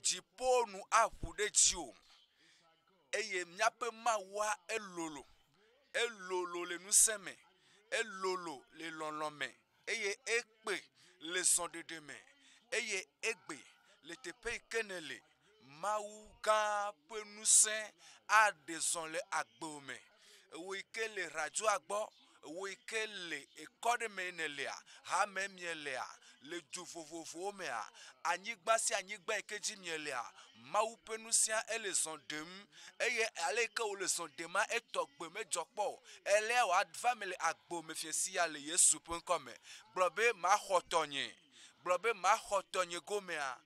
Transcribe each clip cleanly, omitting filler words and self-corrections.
Jipo nu avu de jio. Eye miape mawa elolo le nuseme. Elolo le lonlome. Eye ekpe le zondedeme. Eye egbe le tepe kenele. Maou gan pe nusen a dezon le agbome. Wike le radio agbo. Wike le ekode menelea. Ha memyelea. Le juvovovo mea. Anyigba si anyigba ekeji mielea. Maou pe nusen ele zondem. Eye aleke ou le zondema etogbe me jokpo. Ele o advamele agbome fiesi ya le yesu penkome. Blobe ma khotonye. Blobe ma khotonye gomea.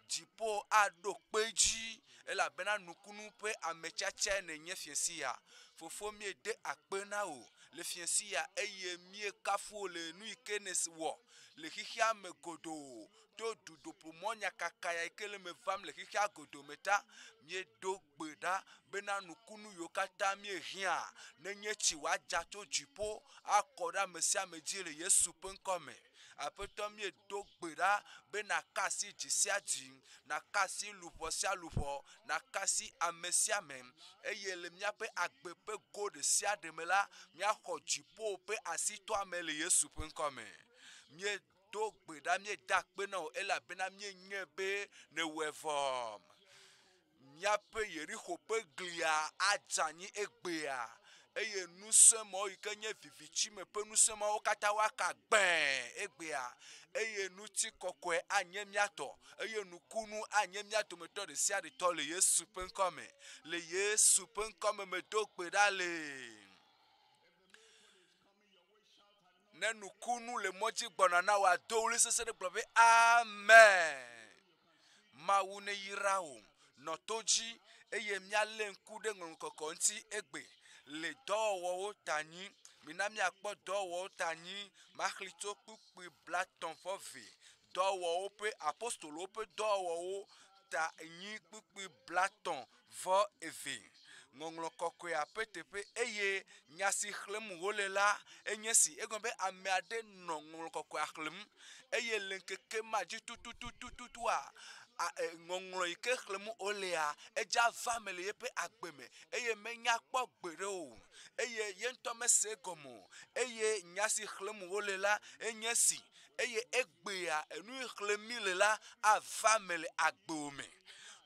Jipo ado peji ela bena nukunu pe amechache ne nye fiensia fofo mie de akpena o le fiensia eye mie kafu le nu ikenes wo le hihia me godo to dudo pomonya kakaya ikele me vam le hihia godo meta mie do gbeda bena nukunu yokata mie hia ne nye chiwa jato jipo akoda mesia mejile yesu penkome. AαυτETɔ mie do gbera be na kasi jisia jin na kasi lupo sia lupo na kasi amesia mem eye le miape agbepe go de sia de mela mia xɔ jipo pe asito amele yesu pe nkɔme mie do gbera mie da kpe na o ela bena mie nye be ne wevom miape Yericho pe glia adzanyi egbea. Eye nusemo ikenye vivichi me pe nusemo okata waka gben egbea. Eye nuti kokwe anye miato. Eye nukunu anye miato me to de sia de to le yesu penkome. Le yesu penkome me do gbedale. Ne nukunu le moji gbonana wa do uli sese de globe amen. Mawune yirao. Notoji eye miale nkude ngonkoko nti egbe. Le dowo tani minami akpo dowo tani maklito kpukpi blaton fove dowo pe apostolo pe dowo ta nyi kpukpi blaton vo eve ngonglo kokwe apetepe eye nyasi khlem wolela enyesi egombe ameade no ngonglo kokwe akhlem eye lenkeke maji tututututua ngonglo ike khlemu olea eja family yepe agbeme eye menya kpo gbere o eye yentome segomo eye nyasi khlemu olela enyesi eye egbea enu khlemile a family agbome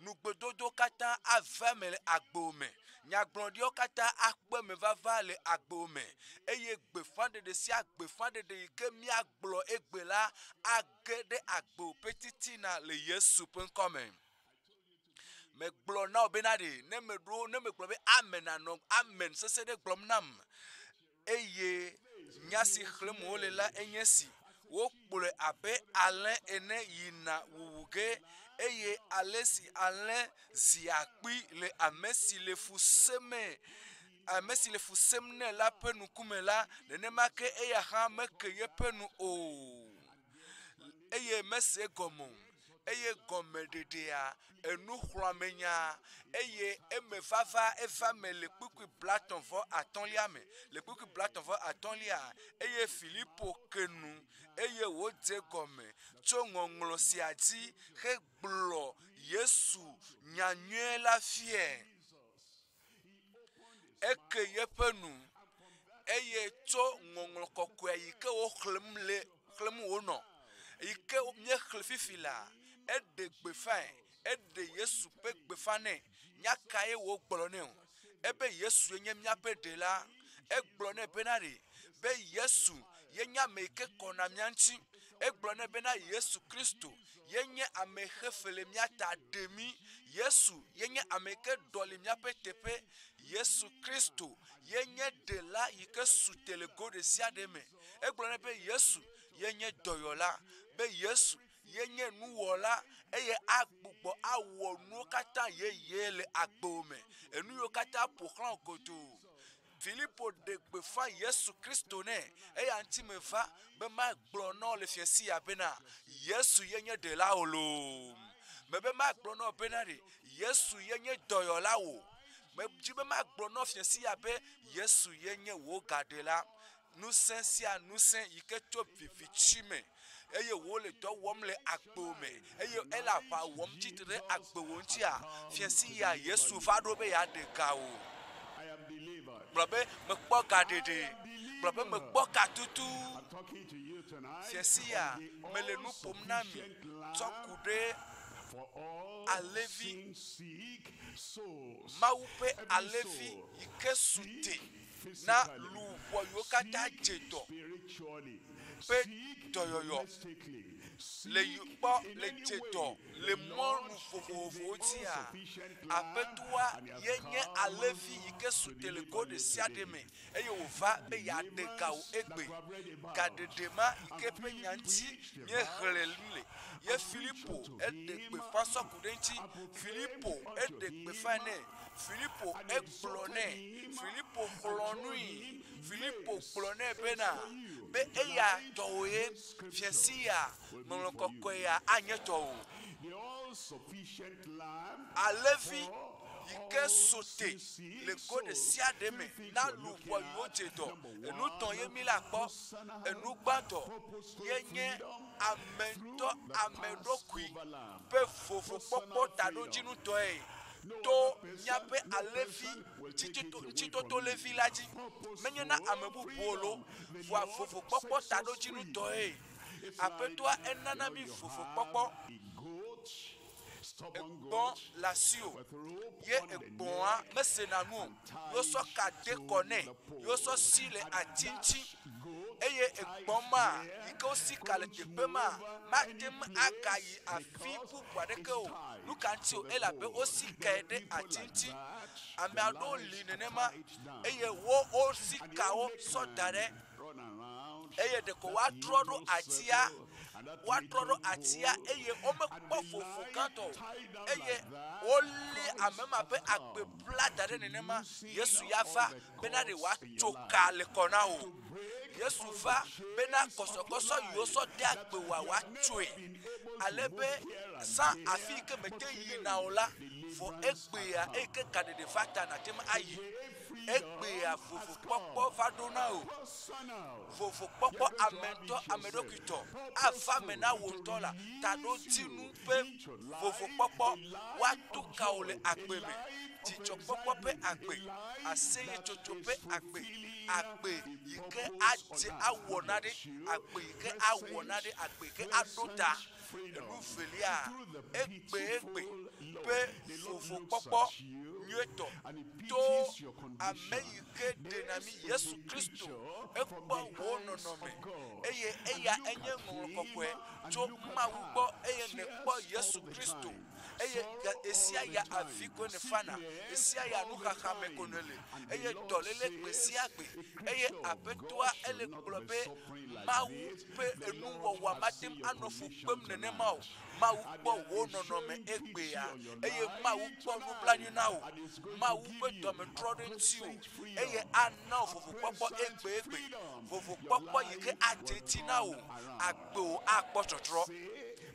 nugbedodo kata a family agbome nyagbrondio kata akpeme vavale agbome eye gbefande de si agbefande de ike mi agblo egbela agede agbo petitina le yesu penkome me glo na obenade ne me do ne me glo be amen anon amen sese de glom nam eye nyasi khlemu olela enyesi wo kpole abe alen ene yina wuwuge eye alesi alen ziakpi le amesi le fuseme amesi le fusemne la penu kumela ne make eya ha make ye penu o eye mese gomo eye gomededea enu khramenya eye emevava evame le kpukui blaton vo atonlia me le kpukui blaton vo atonlia eye Philippo kenu eye wode gome chongonglo siadi he gblo Yesu nyanyue la fie eke yepenu eye to ngonglo kokwe yike wo khlem wono ike mie khlefifila ede gbefan ede Yesu pe gbefane nyakaye wo gblone o ebe Yesu yenye miape de la egblone benare be Yesu yenya meke kona mianchi egblone bena Yesu Kristo yenye amehefele miata demi Yesu yenye ameke doli miape tepe Yesu Kristo yenye de la yike sutele gode siademe egblone be Yesu yenye doyola be Yesu yenye nuwola eye agbugbo awo nu kata yele agbome enu yo kata pokran goto Philippo de gbefa Yesu Kristo ne eye anti meva be ma gblo no le fiesi ya bena Yesu yenye de la olo mebe ma gblo no benare Yesu yenye doyola wo me jibe ma gblo no fiesi ya be Yesu yenye wo gadela nusen sia nusen yike to vivichime eye wo le dɔ wɔm le agbo me eye ele aʋa wɔm tsitre agbo wo ŋutia fiasi ya Yesu va ɖo be ya ɖe ga o. Gblɔ be mekpɔ gaɖeɖe, gblɔ be mekpɔ katutu. Fiasi ya mele nu ƒom na mi tsɔ ku ɖe alevi Mawu ƒe alevi yi ke su te na luʋɔ yiwo katã dze dɔ ƒe dɔyɔyɔ le kpɔ le dze dɔ le mɔnu vovovowo dzia. Aƒetɔa ye nye alevi yi ke su te le go ɖe sia ɖe me eye wòva be yeaɖe ga wo egbe. Gaɖeɖe ma yi ke ƒe nya ŋuti míexlẽ le ye Filipo eɖe gbeƒã sɔ ku ɖe ŋuti. Filipo eɖe gbeƒã nɛ. Filipo egblɔ nɛ. Filipo xlɔ̃ nui. Filipo gblɔ nɛ bena be eya tɔwo ye fiasi ya ŋlɔ kɔkɔe ya anye tɔwo. Alevi yi ke su te le go ɖe sia ɖe me na luʋɔ yiwo dze dɔ. Enutɔ ye mi la kpɔ. Enugbãtɔ ye nye ametɔ ameɖokui ƒe vovokpɔkpɔ taɖodzinutɔe to míaƒe alevi ŋutitoto levi la dzi. Menye na ame bubuwo lo vɔa vovokpɔkpɔ taɖodzinutɔe. Aƒetɔa enana mi vovokpɔkpɔ. Egbɔ̃ le asiwò ye egbɔ̃a mesena nu o. Yosɔ kade kɔ nɛ, yosɔ si le ati ŋuti eye egbɔ̃ ma yi ke wosi ka le teƒe ma mate ŋu agayi afi bubu aɖeke o. Nu ka ŋuti o elabe wosi kae ɖe ati ŋuti. Ame aɖewo li nenema eye wosi kawo sɔ da ɖe eye ɖeko woatrɔ ɖo atia. Woatrɔ ɖo atia eye womekpɔ vovo gãtɔ o eye wolé ame ma ƒe agbe bla da ɖe nenema. Yesu ya va bena ɖe wòatso ka le kɔ na o. Yesu va bena kɔsɔkɔsɔ yiwo sɔ de agbe woa wòatsoe. Ale be zã afi yi ke mete yina o la vɔ egbea eye ke gaɖeɖe va ta nate ŋu ayi. Egbea vovokpɔkpɔ va ɖo na o. Vovokpɔkpɔ ametɔ ameɖokuitɔ ava me na wò ŋutɔ la taɖodzinu ƒe vovokpɔkpɔ woatu ka wò le agbe me. Dzidzɔkpɔkpɔ ƒe agbe, aseyetsotso ƒe agbe, agbe yi ke adze awɔ na ɖe, agbe yi ke awɔ na ɖe, agbe yi ke aɖo ta. Enu velia egbe ƒe vovokpɔkpɔ nyuietɔ to ame yi ke ɖena mi Yesu Kristo ekpɔ wo nɔnɔme eye eya enye ŋlɔ kɔkɔe tso Mawu gbɔ eye nekpɔ Yesu Kristo eye esia ya avi ko ne fana esia ya nuxaxa me ko ne le eye dɔléle gbe sia gbe eye aƒetɔa ele gblɔ be Mawu ƒe enuwɔwɔ mate ŋu anɔ fu kpem nenema o. Mawu kpɔ wo nɔnɔme egbea eye Mawu kpɔ nublanui na wo. Mawu ƒe dɔme trɔ ɖe ŋuti o eye ana wo vovokpɔkpɔ egbe. Vovokpɔkpɔ yi ke ade ŋuti na wo. Agbewo akpɔ tsɔtrɔ.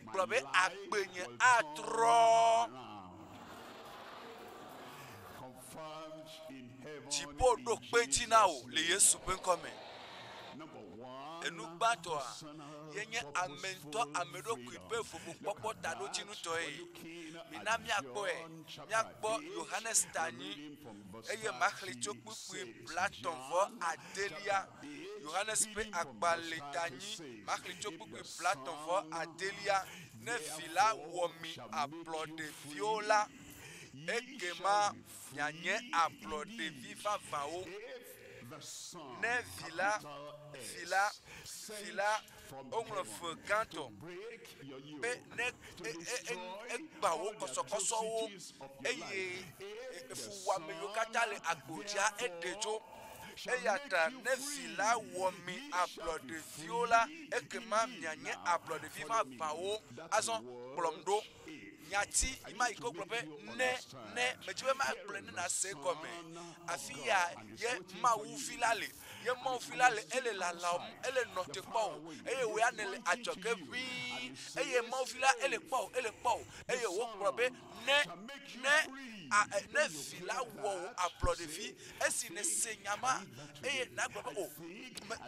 Gblɔ be agbe nye atrɔ. Dziƒo ɖo kpe ŋuti na wo le Yesu ƒe ŋkɔme. Enugbãtɔa yenye ame ŋutɔ ameɖokui ƒe vovokpɔkpɔ taɖodzinutɔe. Mina miakpɔe, miakpɔ Yohanes tanyi eye maxlẽ tso kpukpui blatɔ̃-vɔ adelia. Yohanes ƒe agbalẽ tanyi maxlẽ tso kpukpui blatɔ̃-vɔ adelia. Ne vi la wɔ mi ablɔɖeviwo la ekema mianye ablɔɖevi vavãwo. Ne vi la woŋlɔ fe gãtɔ be ne egba wo kɔsɔkɔsɔwo eye efuwɔame yiwo katã le agbodza eɖe tso. Eya ta ne vi la wɔ mi ablɔɖeviwo la ekema mianye ablɔɖevi vavãwo azɔ kplɔm ɖo. nyati ima iko globe ne me jibe ma plene na se comme afia ye ma wu filale ye ma filale ele la ele note po eye we anele ajoke bi eye ma fila ele po eye wo globe ne fila wo aplode fi esi ne senyama eye na globe o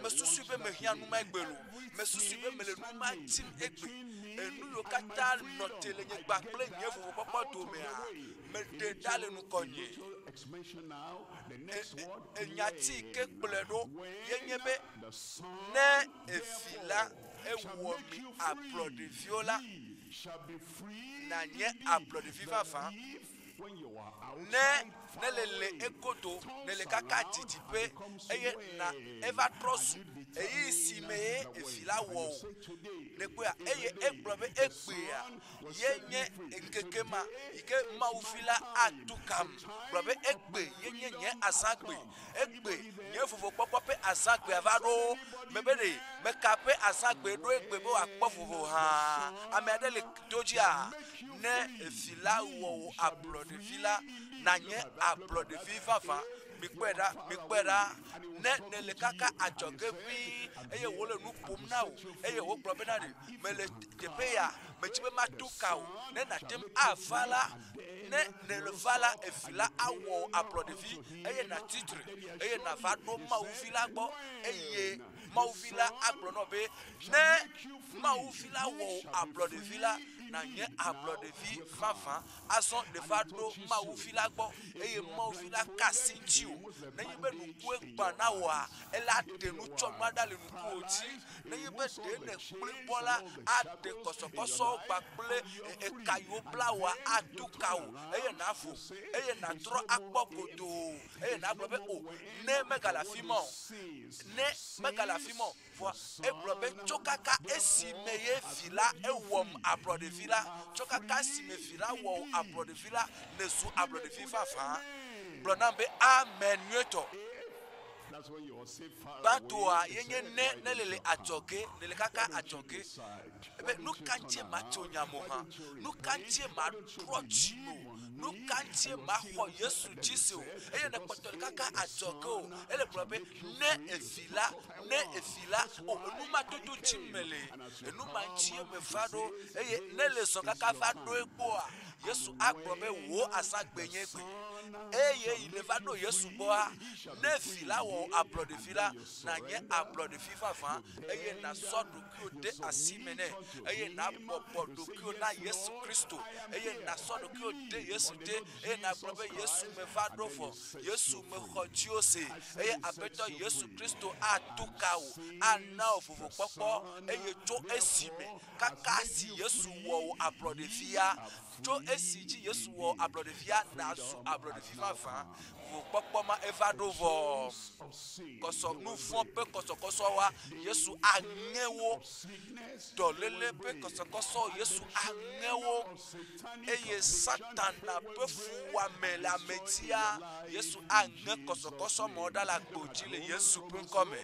me susu be me hianu ma egbelu me susu be me le nu ma tim egbe enu yo kata note le nye gba ple nye VOVOKPƆKPỌ to me a me de dale nu konye nyati ke pledo yenye be ne efila ewo mi aplode viola na nye aplode viva fa ne lele ekoto ne le kaka titipe eye na eva trosu eyi simeye efila wo ne kwa eye eglobe ekpea yenye nkekema ike maufila atukam globe ekpe yenye nye asagbe ekpe nye VOVOKPỌKPỌ pe asagbe avado mebede mekape asagbe do ekpe bo akpofuvo ha amedele tojia ne efila wo aplode vila na nye aplode viva fa mikwera ne le kaka ajoke bi eye wo le nu pom na o eye wo globe na de me le tepeya me tibe matuka o ne na tem avala ne le vala efila awo aplode vi eye na titre eye na vado ma ufila gbo eye ma ufila aglo no be ne ma ufila wo aplode vila na nye aplode vi fafa ason de vado ma ufila gbo eye ma ufila kasintiu na yibe nu ku gba na wa ela de nu choma dale nu ku oti na yibe de ne kule bola ade kosokoso gba kule e kayo blawa adukawo eye na afu eye na tro akpokodo eye na globe o ne megala fimo for e globe chokaka esimeye vila ewom abrode vila chokaka sime vila wo abrode vila nesu abrode viva fa blonambe amen nyeto. That's when you say Bantua yenye ne lele ajoke lele kaka ajoke ebe nu kanche ma tonya moha nu kanche ma trojino nu kanche ma ho Yesu jisu eye ne kpotole kaka ajoke o ele probe ne efila o nu ma tutu chimele enu ma nchie me fado eye ne le so kaka fado egbo a Yesu akprobe wo asagbenye gbe eye ile fado Yesu boa ne fila wo aplode fila na nye aplode fifa fan eye na sodu ki de asimene eye na popodo ki na Yesu Kristo eye na sodu ki de Yesu de eye na probe Yesu me fado fo Yesu me khojiose eye AΦΕΤΟ Yesu Kristo atuka o ana VOVOKPỌKPỌ eye jo esime kaka si Yesu wo aplode fia jo esiji Yesu wo aplode fia na su aplode fifa fan VOVOKPỌKPỌ ma evadovo koso nu fon pe koso wa Yesu anyewo dolele pe koso Yesu anyewo eye Satan na pe fuwa me la metia Yesu anye koso moda la gbojile Yesu pe nkome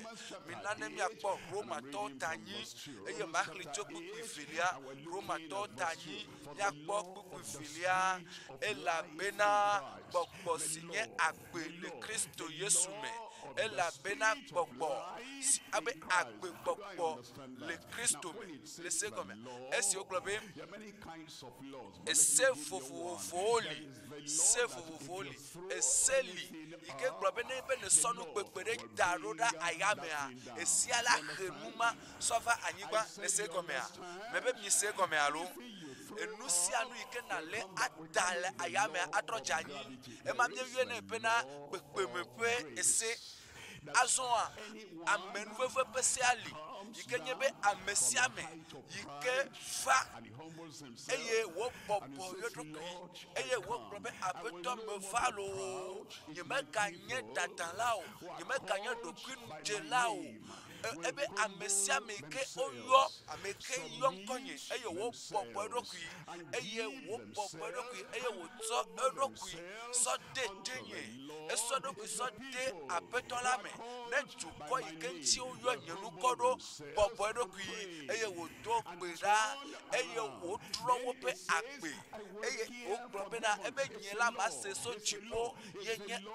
minane mi akpo Roma to tanyi eye mahli joku ifilia Roma to tanyi ya akpo kuku ifilia ela bena gbogbo sinye agbele Kristo Yesu me ela bena gbogbo si abe agbe gbogbo le Kristo me le se comme esi o globe ese fofoli eseli ike globe ne be ne sonu pepere daroda ayamea esi ala renuma sova anyigba le se comme a mebe mi se comme alo enusianu ike na le adale ayame atrojani emamye wiene pena pepemepe ese azona amenveve pesiali ike nyebe amesiame ike fa eye wo popo yodoki eye wo probe AΦΕΤΟ me valo yeme ganye datalao yeme ganye dokinu jelao ebe amesia meke oyo ameke yonkonye eye wo popo edokui eye wo popo edokui eye wo so edokui so de denye eso dokui so de apetola me ne juko ikenchi oyo nyenu kodo popo edokui eye wo do gbera eye wo dro wo pe agbe eye wo gbobe na ebe nyela ma se so chipo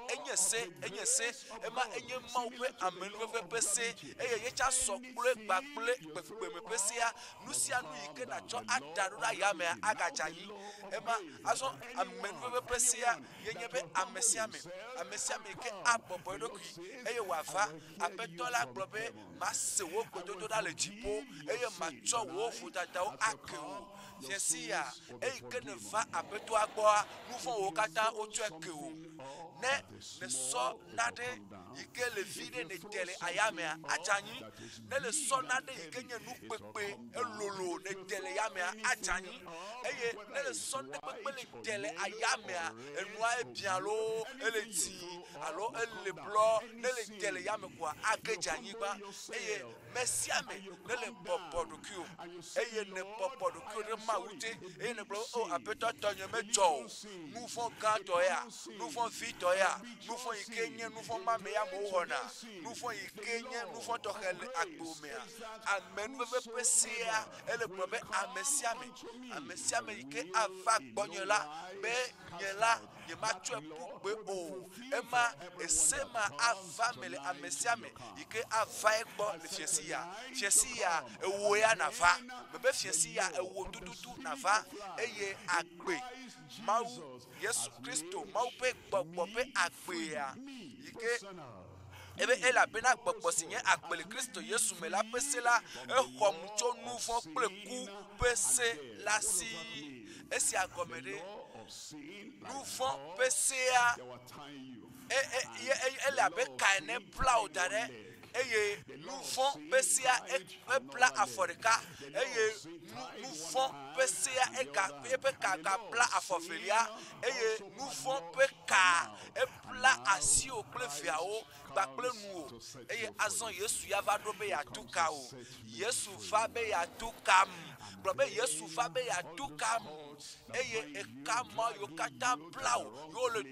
enyese ema enye ma wo pe amenu fe pese eye yecha sokule gbakule gbefugbe pesia nusia nu yike na cho adarura ya me agajayi ema aso amenu fe pesia yenye be amesia me ke abobo edokui eye wafa apetola gbobe ma se wo gbododo da le chipo eye ma cho wo futata o akeu Fiensia, et que ne va à peu toi boire, nous font au kata au tuer que ne so nade, ike le vide ne tele ayame ajani, ne le so nade, ike nye nous pepe, lolo ne tele yame ajani, et ne le son ne pepe le tele ayame, et moi et bien l'eau, et le ti, alors et le blanc, ne le tele yame quoi, agejani ba, et messiame, ne le popo de cul, et ne popo de cul de maouté, et ne blo, oh, à peut-être me joe, nous font gantoya, nous font vitoya, nous font ikenye, nous font mamea mohona, nous font ikenye, nous font tokel akumea, amen, nous veut presser, et le problème amesiame, ike avak bonyola, mais nyela, yema tue poupe o, ema, esema avamele amesiame, ike avaekbo le fiesia, ewoya nava, bebe fiesia, ewo tututu nava, eye agbe, mau, Yesu Christo, mau pe gbogbo agbe ya, ike, ebe ela bena gbogbo sinye agbe le Christo Yesu me la pese la, mucho nouvon ple ku pese la si, esi agomede, nouvon pese ya, elle a bekane plau dare eye nous font pesia e pla aforika eye nous font pesia e ka pla afofelia eye nous font peka e pla asi o plefiao ba ple nu eye azon Yesu ya va dobe ya tukao Yesu va be ya tukam blobe Yesu va be ya tukam eye e kama yo kata plau yo le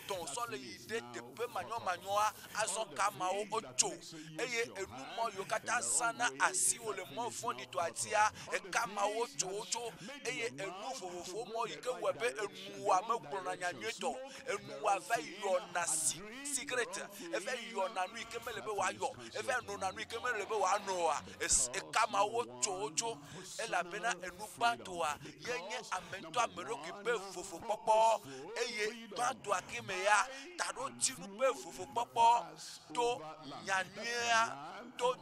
ton so le ide te pe manyo azon kama o ocho eye enumo yo kata sana asi o le mo fondi to atia e kama o chocho eye enu fofofo mo ike webe enu wa megbo na nyanyeto enu wa va yo na secret e va yo na nu ike melebe wa yo e va no na nu ike melebe wa no a e kama o chocho e la bena enu pato a yenye amento amero ki pe fofo popo eye pato akime ya taro tinu pe fofo popo to to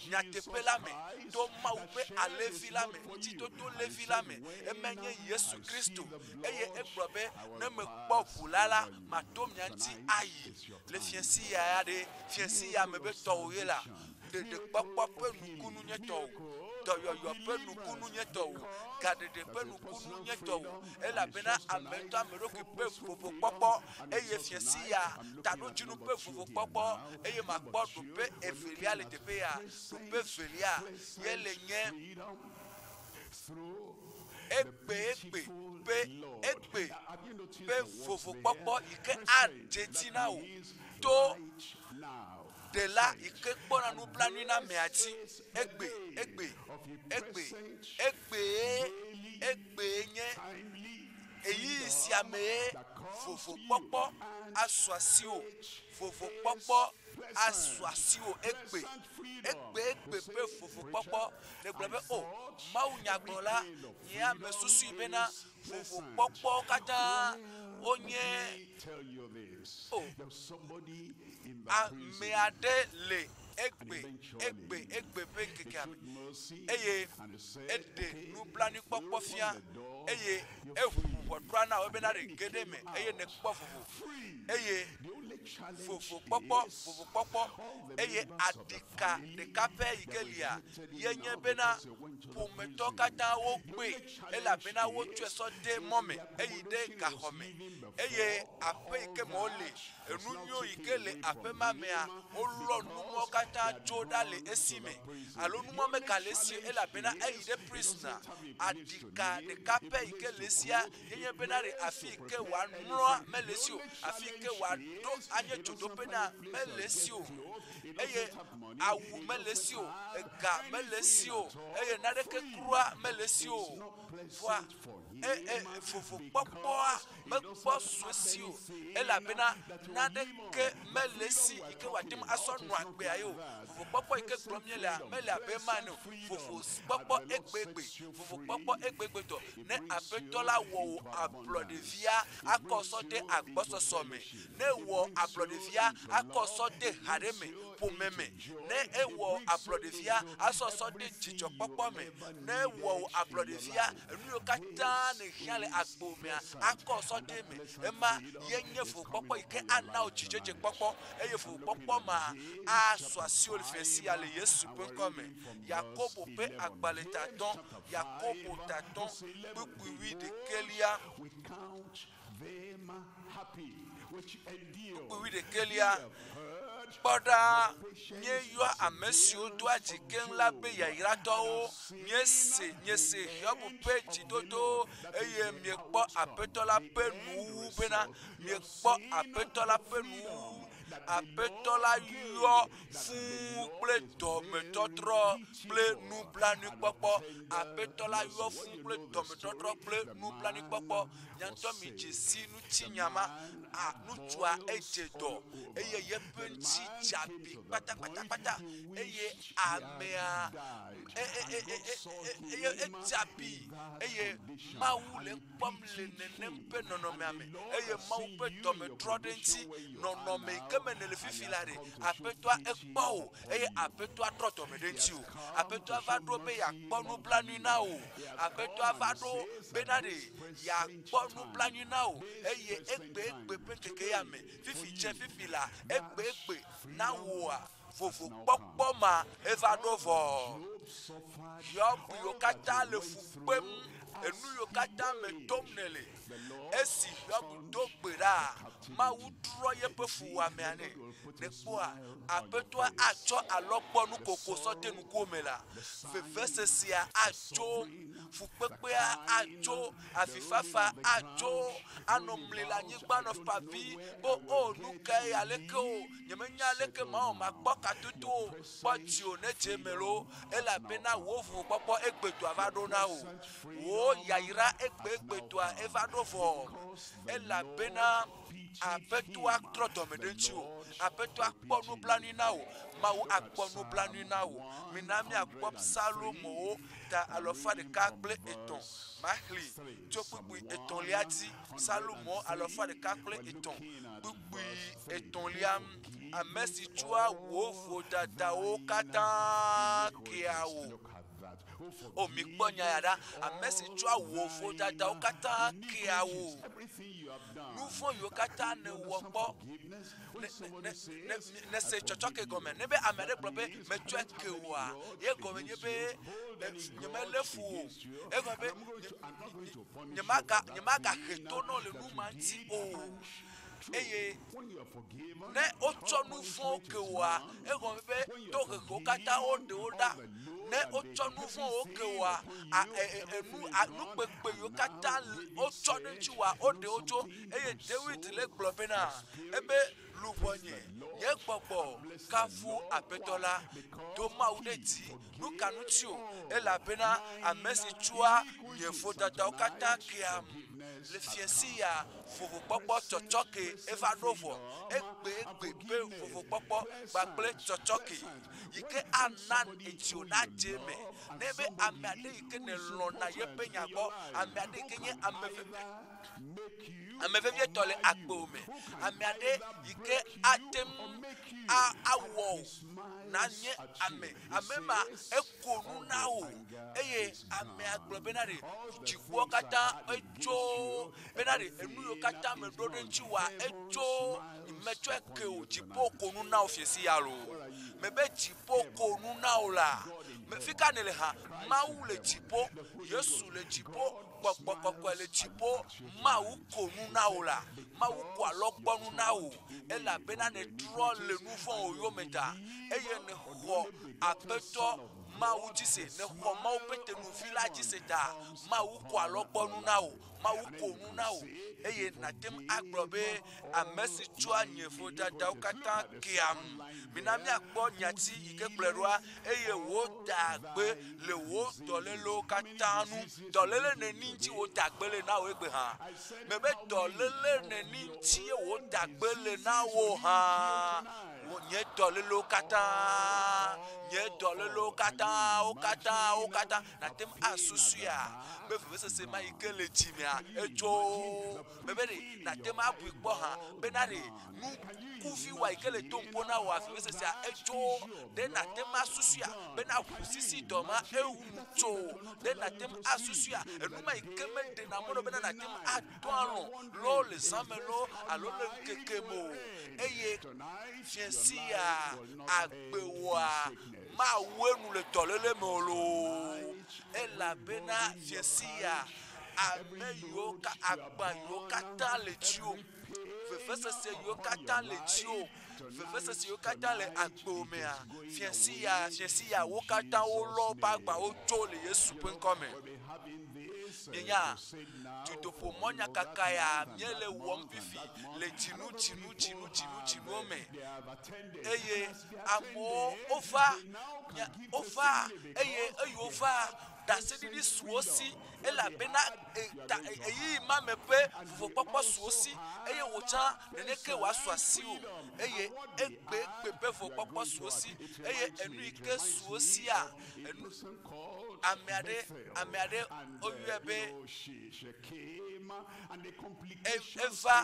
nyatepelame to maupe alefilame tito to lefilame emenye Yesu Christo eye egbobe ne me populala matom nyanti ayi le fiensi ya de fiensi ya mebe toyela de popop nukunu nyeto to yo pe nukunu nyeto kade de pe nukunu nyeto ela bena amento amero ki pe fofo popo eye fiensi ya tano jinu pe fofo popo eye magbo do pe efelia le tepe ya do pe felia yele nye pe fofo popo ike Argentina o to de là ike gbona nu blanu na meati egbe nye eyi si ame fofo popo aswasio fofo popo aswasio egbe pe fofo popo le globe o mau nyagbola nya mesusu ibena fofo popo kata onye oh ameade le egbe pe nkeke eye ede NUBLANUIKPƆKPỌ fia eye ƒɔtrɔ na wobena ɖe geɖe me eye ne kpɔ vovo eye vovokpɔkpɔ eye adika ɖeka ƒe yi ke lia yenye bena ƒometɔ katã wogbe elabena wotsɔe sɔ de mɔ me eyi ɖe gaxɔ me eye aƒe yi ke me wole enunyo yi ke le aƒe ma mea wolɔ numɔ katã tso ɖa le esi me alo numɔ mega le esi elabena eyi ɖe prisona adika ɖeka ƒe yi ke le esia yenye bena ɖe afi yi ke wòamlɔa mele esi o afi yi ke wòaɖo anye dzodoƒe na mele esi o eye awu mele esi o ega mele esi o eye naɖeke kura mele esi o voa vovokpɔkpɔa mekpɔ sue si o elabena naɖeke mele esi yi ke wòate ŋu asɔ nɔ agbea ye o vovokpɔkpɔ yi ke gblɔm míele mele abe ema ne o vovokpɔkpɔ egbegbe vovokpɔkpɔ egbegbe tɔ ne aƒetɔ la wɔ wò ablɔɖevia akɔ sɔ de agbɔsɔsɔ me ne wɔ ablɔɖevia akɔ sɔ de ha ɖe me ƒome me ne ewɔ ablɔɖevia asɔ sɔ de dzidzɔkpɔkpɔ me ne wɔ ablɔɖevia enu yiwo katã ne hiã le agbo mea akɔ sɔ de me ema yenye vovokpɔkpɔ yi ke ana wò dzidzedze kpɔkpɔ eye vovokpɔkpɔ ma asɔ asi wò le fiasi ya le Yesu ƒe ŋkɔ me Yakobo ƒe agbalẽ tatɔ Yakobo tatɔ kpukpui ɖekelia kpukpui ɖekelia kpɔɖa míeyɔ ame siwo do adzi keŋ la be yayratɔwo míese Hiobu ƒe dzidodo eye miekpɔ aƒetɔ la ƒe nuwuwu bena miekpɔ aƒetɔ la ƒe nuwuwu aƒetɔ la yɔ fũu kple dɔmetɔtrɔ kple nublanuikpɔkpɔ aƒetɔ la yɔ fũu kple dɔmetɔtrɔ kple nublanuikpɔkpɔ nyantɔ mi dze si nutsi nyama nutsua edze dɔ eye yeƒe ŋtsi dzabi kpatakpatakpata eye amea eye edzabi eye Mawu le kpɔm le nenem ƒe nɔnɔmea me eye Mawu ƒe dɔmetrɔ ɖe ŋtsi nɔnɔme yi ke me ne le fifi la ɖe aƒetɔa ekpɔ o eye aƒetɔa trɔ dɔme ɖe ŋtsi o aƒetɔa va ɖo be yeakpɔ nublanui na o aƒetɔa va ɖo bena ɖe yeakpɔ nublanui na o eye egbe ƒe ŋkeke ya me fifi dze fifi la egbe na woa vovokpɔkpɔ ma eva ɖo vɔ Hiobu yiwo katã le fu kpem enu yiwo katã me tom ne le esi Hiobu do gbe ɖa Mawu trɔ yeƒe fuwɔamea nɛ ne kpɔa aƒetɔa atsɔ alɔgbɔnu koko sɔ de nukuwo me la vevesesia atso fukpekpea atso avifafa atso anɔmli le anyigba nɔ favi o nu ka ye aleke o nyemenya aleke ma makpɔ katutu o kpɔ dzi o ne dze me lo elabena wo vovokpɔkpɔ egbedoa va ɖo na o wo yayra egbedoa eva ɖo vɔ elabena aƒetɔa trɔ dɔme ɖe ŋtsi o aƒetɔa kpɔ nublanui na o Mawu akpɔ nublanui na o mina miakpɔ Salomowo ta 103 mahli tso kpukpui etɔ̃lia dzi Salomo 103 kpukpui etɔ̃lia ame si tsɔa wo vodadawo katã kea wo o mi kpɔ nya ya ɖa ame si tsɔa wo vodadawo katã kea wo nu vɔ̃ yiwo katã ne wɔ kpɔ ne se tsɔtsɔke gɔme ne be ame aɖe gblɔ be metsɔe ke woa ye gɔme nye be nyemele fu o egɔme be nyemaga he to nɔ le nu ma ŋuti o eye ne wotsɔ nu vɔ̃wo ke woa egɔme be tohehewo katã woɖewo ɖa ne wotsɔ nu vɔ̃wo ke woa nukpekpe yiwo katã wotsɔ ɖe ŋuti woa woɖewo tso eye David le gblɔ bena ebe luʋɔnye nye gbɔgbɔ kafu aƒetɔ la do Mawu ɖe dzi nuka ŋuti o elabena ame si tsɔa nye vodadawo katã kea le fiasi ya vovokpɔkpɔ tsɔtsɔke eva ɖo vɔ egbe be vovokpɔkpɔ kpakple tsɔtsɔke yi ke ana etsi o na dze me ne be ame aɖe yi ke ne lɔ̃na yeƒe nya gbɔ ame aɖe yi ke nye ame veve ame vevie tɔ le agbo me ame aɖe yi ke ate ŋu awɔ na nye ame ma eko nu na wo eye ame agblɔ bena ɖe dziƒoa katã etso bena ɖe enu yiwo katã me ɖo ɖe ŋuti wa etso metsɔe ke o dziƒo ko nu na wo fiesi ya lo me be dziƒo ko nu na wo la me fika ne le ha Mawu le dziƒo Yesu le dziƒo kpɔkpɔkpɔkpɔ le dziƒo Mawu ko nu na wo la Mawu ko alɔgbɔ nu na wo elabena ne trɔ le nu vɔ wo yome ta eye ne xɔ aƒetɔ Mawu dzi se ne xɔ Mawu ƒe tenuvi la dzi se ta Mawu ko alɔgbɔ nu na wo Mawu ko nu na wo eye natem agblɔ be ame si tso anyefo dadawo katã keam mina miakpɔ nyati yi ke gblɔe ɖoa eye wo da gbe le wo dɔlélewo katã nu dɔléle neni ŋuti wo da gbe le na wo egbe hã me be dɔléle neni ŋuti wo da gbe le na wo hã nye dɔlélewo katã wo katã natem asusuia be vevesese ma yi ke le dzimea etso me be ɖe natem abui kpɔ hã bena ɖe nukuvi wa yi ke le to ŋƒo na wo vevesesea etso ɖe natem asusuia bena ʋu sisi dɔma ewu tso ɖe natem asusuia enu ma yi ke meɖena mɔ ɖo bena natem adɔ alɔ lo le zã me lo alo le ŋkeke me o eye fiɛsia agbewoa Mawu enu le dɔléle me o lo elabena fiɛsia ame yiwo ka agba yiwo katã le dzi o vevesese yiwo katã le dzi o vevesese yiwo katã le agbo mea fiɛsia wo katã wo lɔ woƒe agbawo tso le Yesu ƒe ŋkɔme mienya dutoƒo mɔnyakaka ya miele wɔm fifi le dzinu me eye amewo ova eye wova daseɖiɖi suwo si elabena eyi ma me ƒe vovokpɔkpɔ suwo si eye wotsã neneke wòasu asi o eye egbe ƒe vovokpɔkpɔ suwo si eye enu yi ke suwo sia ame aɖe oyɔe be eva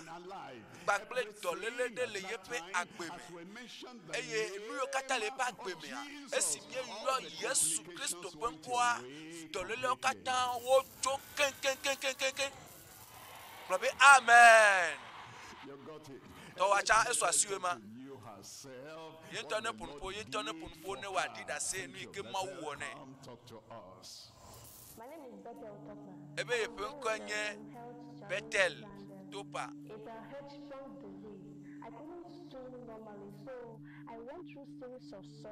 kpakple dɔléle ɖe le yeƒe agbe me eye nu yiwo katã le yeƒe agbe mea esi mieyɔ Yesu Kristo ƒe ŋkɔa dɔlélewo katã wotso keŋkeŋkeŋkeŋkeŋ gblɔ be amen tɔwoatsã esu asiwoe ma yentɔ ne ƒonuƒo ne wòaɖi ɖase nu yi ke Mawu wɔ nɛ ebe yeƒe ŋkɔe nye Bethel Topa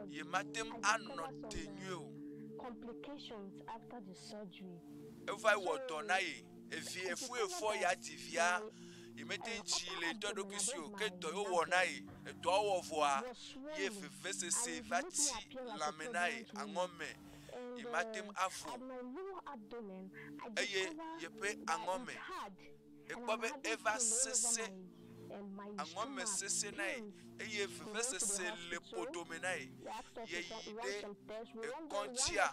ye matem anɔ te nyuie o eva wɔ dɔ na ye efue ya divia yemete ŋtsi le ŋutɔ ɖokui si o ke dɔ yewo wɔ na ye edɔa wɔ vɔa ye vevesese va ti lãme na ye aŋɔme yematem afɔ eye yeƒe aŋɔme ekpɔ be eva sese aŋɔme sese na ye eye vevesese le ƒodome na ye yeyi ɖe ekɔntsia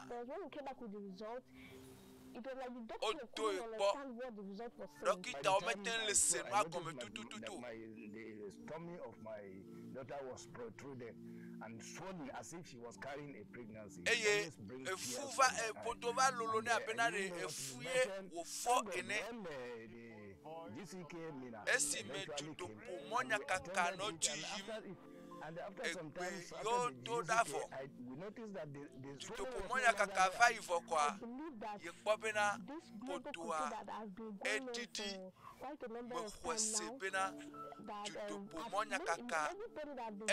oto ekpɔ dɔkitawo mete le se nu agɔme tutututu eye efu va ƒodo va lolo ne abena ɖe efu ye wòfɔ ene esi me dutoƒo mɔnyakaka nɔ dzi yim egbe yo do ɖavɔ dutoƒo mɔnyakaka va yi vɔ kɔa yekpɔ bena ƒodoa eɖiɖi mexɔe se bena dutoƒo mɔnyakaka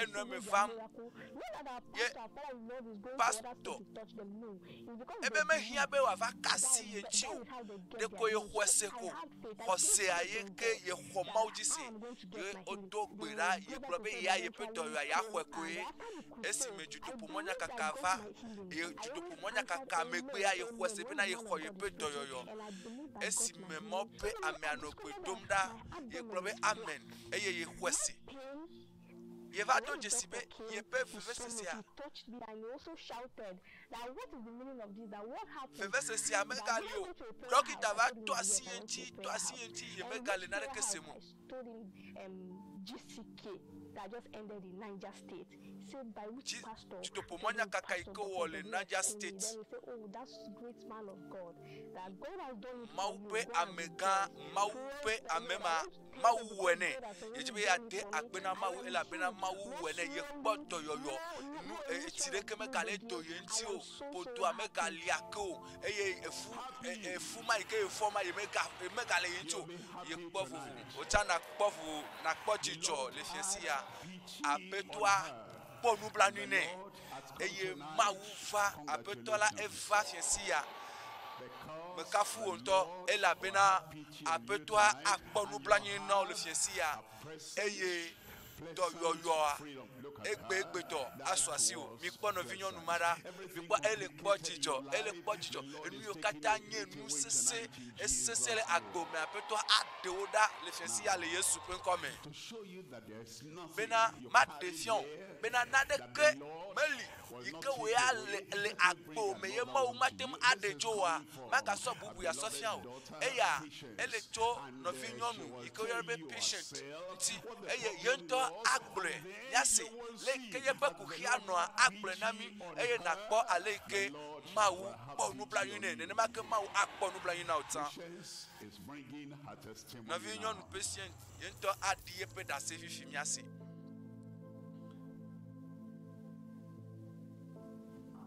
enɔ me vam ye pastor ebe mehiã be wòava kasi ye ŋuti o ɖeko ye xɔe se ko xɔsea ye ke ye xɔ Mawu dzi se ye wodo gbe ɖa ye gblɔ be ya yeƒe dɔyɔa ya xɔe koe esi me dutoƒo mɔnyakaka va ye dutoƒo mɔnyakaka megbea ye xɔe se bena ye xɔ yeƒe dɔyɔyɔ esi me mɔ be amea nɔ gbe dom ɖa ye gblɔ be amen eye ye xɔe se Ye va to jesibe, ye pe feve sesia. He touched me and he also shouted that what is the meaning of this? That what happened? Feve sesia me galio. Dokita va to asienti ye me galena ke semu. I told him GCK that just ended in Niger State. He said by which pastor? Jutopomonya kakaiko wole Niger State. Then he said, oh, that's great man of God. That God has done it. Maupe amega, maupe amema, mauwene. Yejibe ya de akbena mau ela bena mauwene ye kpoto yoyo. Nu etire ke me gale to yenti o. Poto amega liako. Eye efu ma ike efoma ye me gale yenti o. Ye kpofu. Ocha na kpojicho le fiesia. AαυτETɔ po NUBLANUINE. Eye maufa AαυτETɔ la eva fiesia. Me kafu onto ela bena AαυτETɔ akpo NUBLANUINE no le fiesia. Eye do yoyoa EÚEGBE to aswasi o mi kpo no vinyo numara mi kpo ele kpo jijo enu yo kata nye nu sese esesele agbo me AαυτETɔ adeoda le fiesia le Yesu pen come bena ma defiant bena nadeke meli yike we le agbo me ye ma o matem adejoa maka so bubu ya sofia o eya ele to no vinyo nu yike yo be patient nti eye yento agbre yase le keye pe kuhia no agbre na mi eye na kpo aleke mawu kpo NUBLANUINE ne ma ke mawu akpo NUBLANUINE na otan na vinyo nu patient yento adie pe da se fifi mi ase.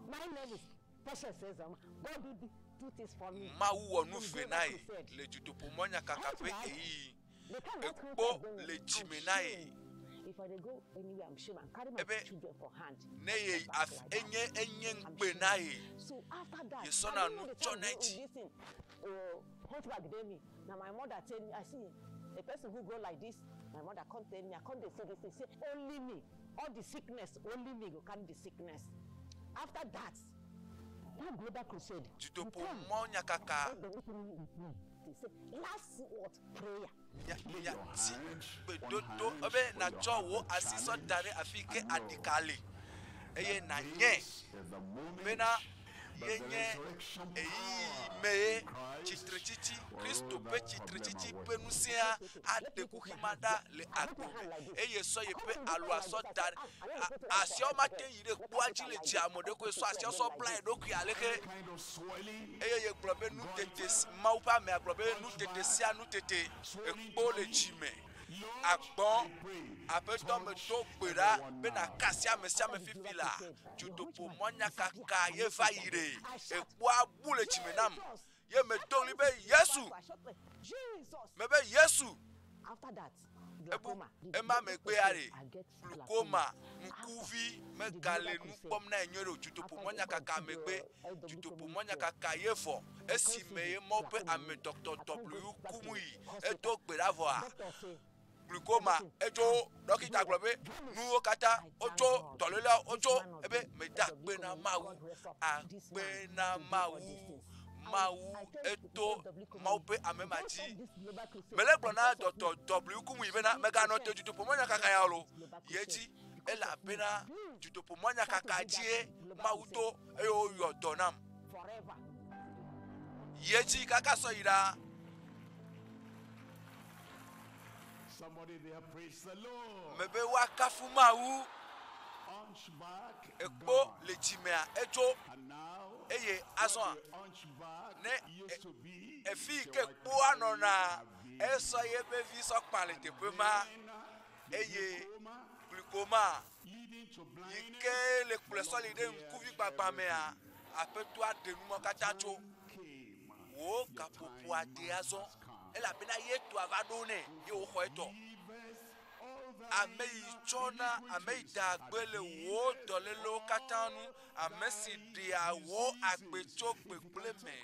My name is Pasteur says, God do this for me. Mawu wonu fenai le jutopomonya kakape eyi ekpo le jimenai. If I go anywhere, I'm sure I'm carrying my children for hand. Neye enye ngbe nai. So after that, ye sona nu choneji. Now my mother tell me, I see a person who go like this. My mother can't tell me, I can't say this. Say only me, all the sickness, only me go carry the sickness. After that global crusade, jutopomonya kaka. They say last word prayer. Ya ti bedodo obe na chowo asiso dare afike adikale. Eye na nye. Bena yenye meye chitrichichi Kristo pe chitrichichi penusia adekuhimada le agbobe. Eye so ye pe alwa so dare asio make yire kwaji le jiamode ko so asio so blind oku aleke. Eye ye globe nu tete maupa me globe nu tete sia nu tete ekpo le jime. Agbon AαυτETɔ me to gbera bena kasia me fifila jutopomonya kaka ye va ire ekpo abu le chimenam ye me to libe Yesu me be Yesu. After that, ema me gbe are glaucoma nkuvi me gale nu pom na enyoro jutopomonya kaka me gbe jutopomonya kaka ye fo esi me ye mo pe ame Dr. W Kumuyi eto gbera voa glaucoma ejo dokita globe nu okata ojo tolela ojo ebe me da gbe na mawu agbe na mawu eto maupe amemaji mele blona Dr. W Kumuyi bena mega no te jutopomonya kaka ya lo yeji ela bena jutopomonya kaka jie mauto eyo yo donam yeji kaka so ira. Somebody there, praise the Lord. Mebe wakafu mawu ekpo le jimea ejo eye azon ne efi ke kpo anona eso ye be vi so pale te pema eye glaucoma yike le kule solide nkuvi gbagba me a AαυτETɔ adenumo katacho wo kapopo ade azon ela bena yetu avadone ye wo eto ame ichona ame dagbele wo dolelo katanu ame sidia wo agbecho gbegble me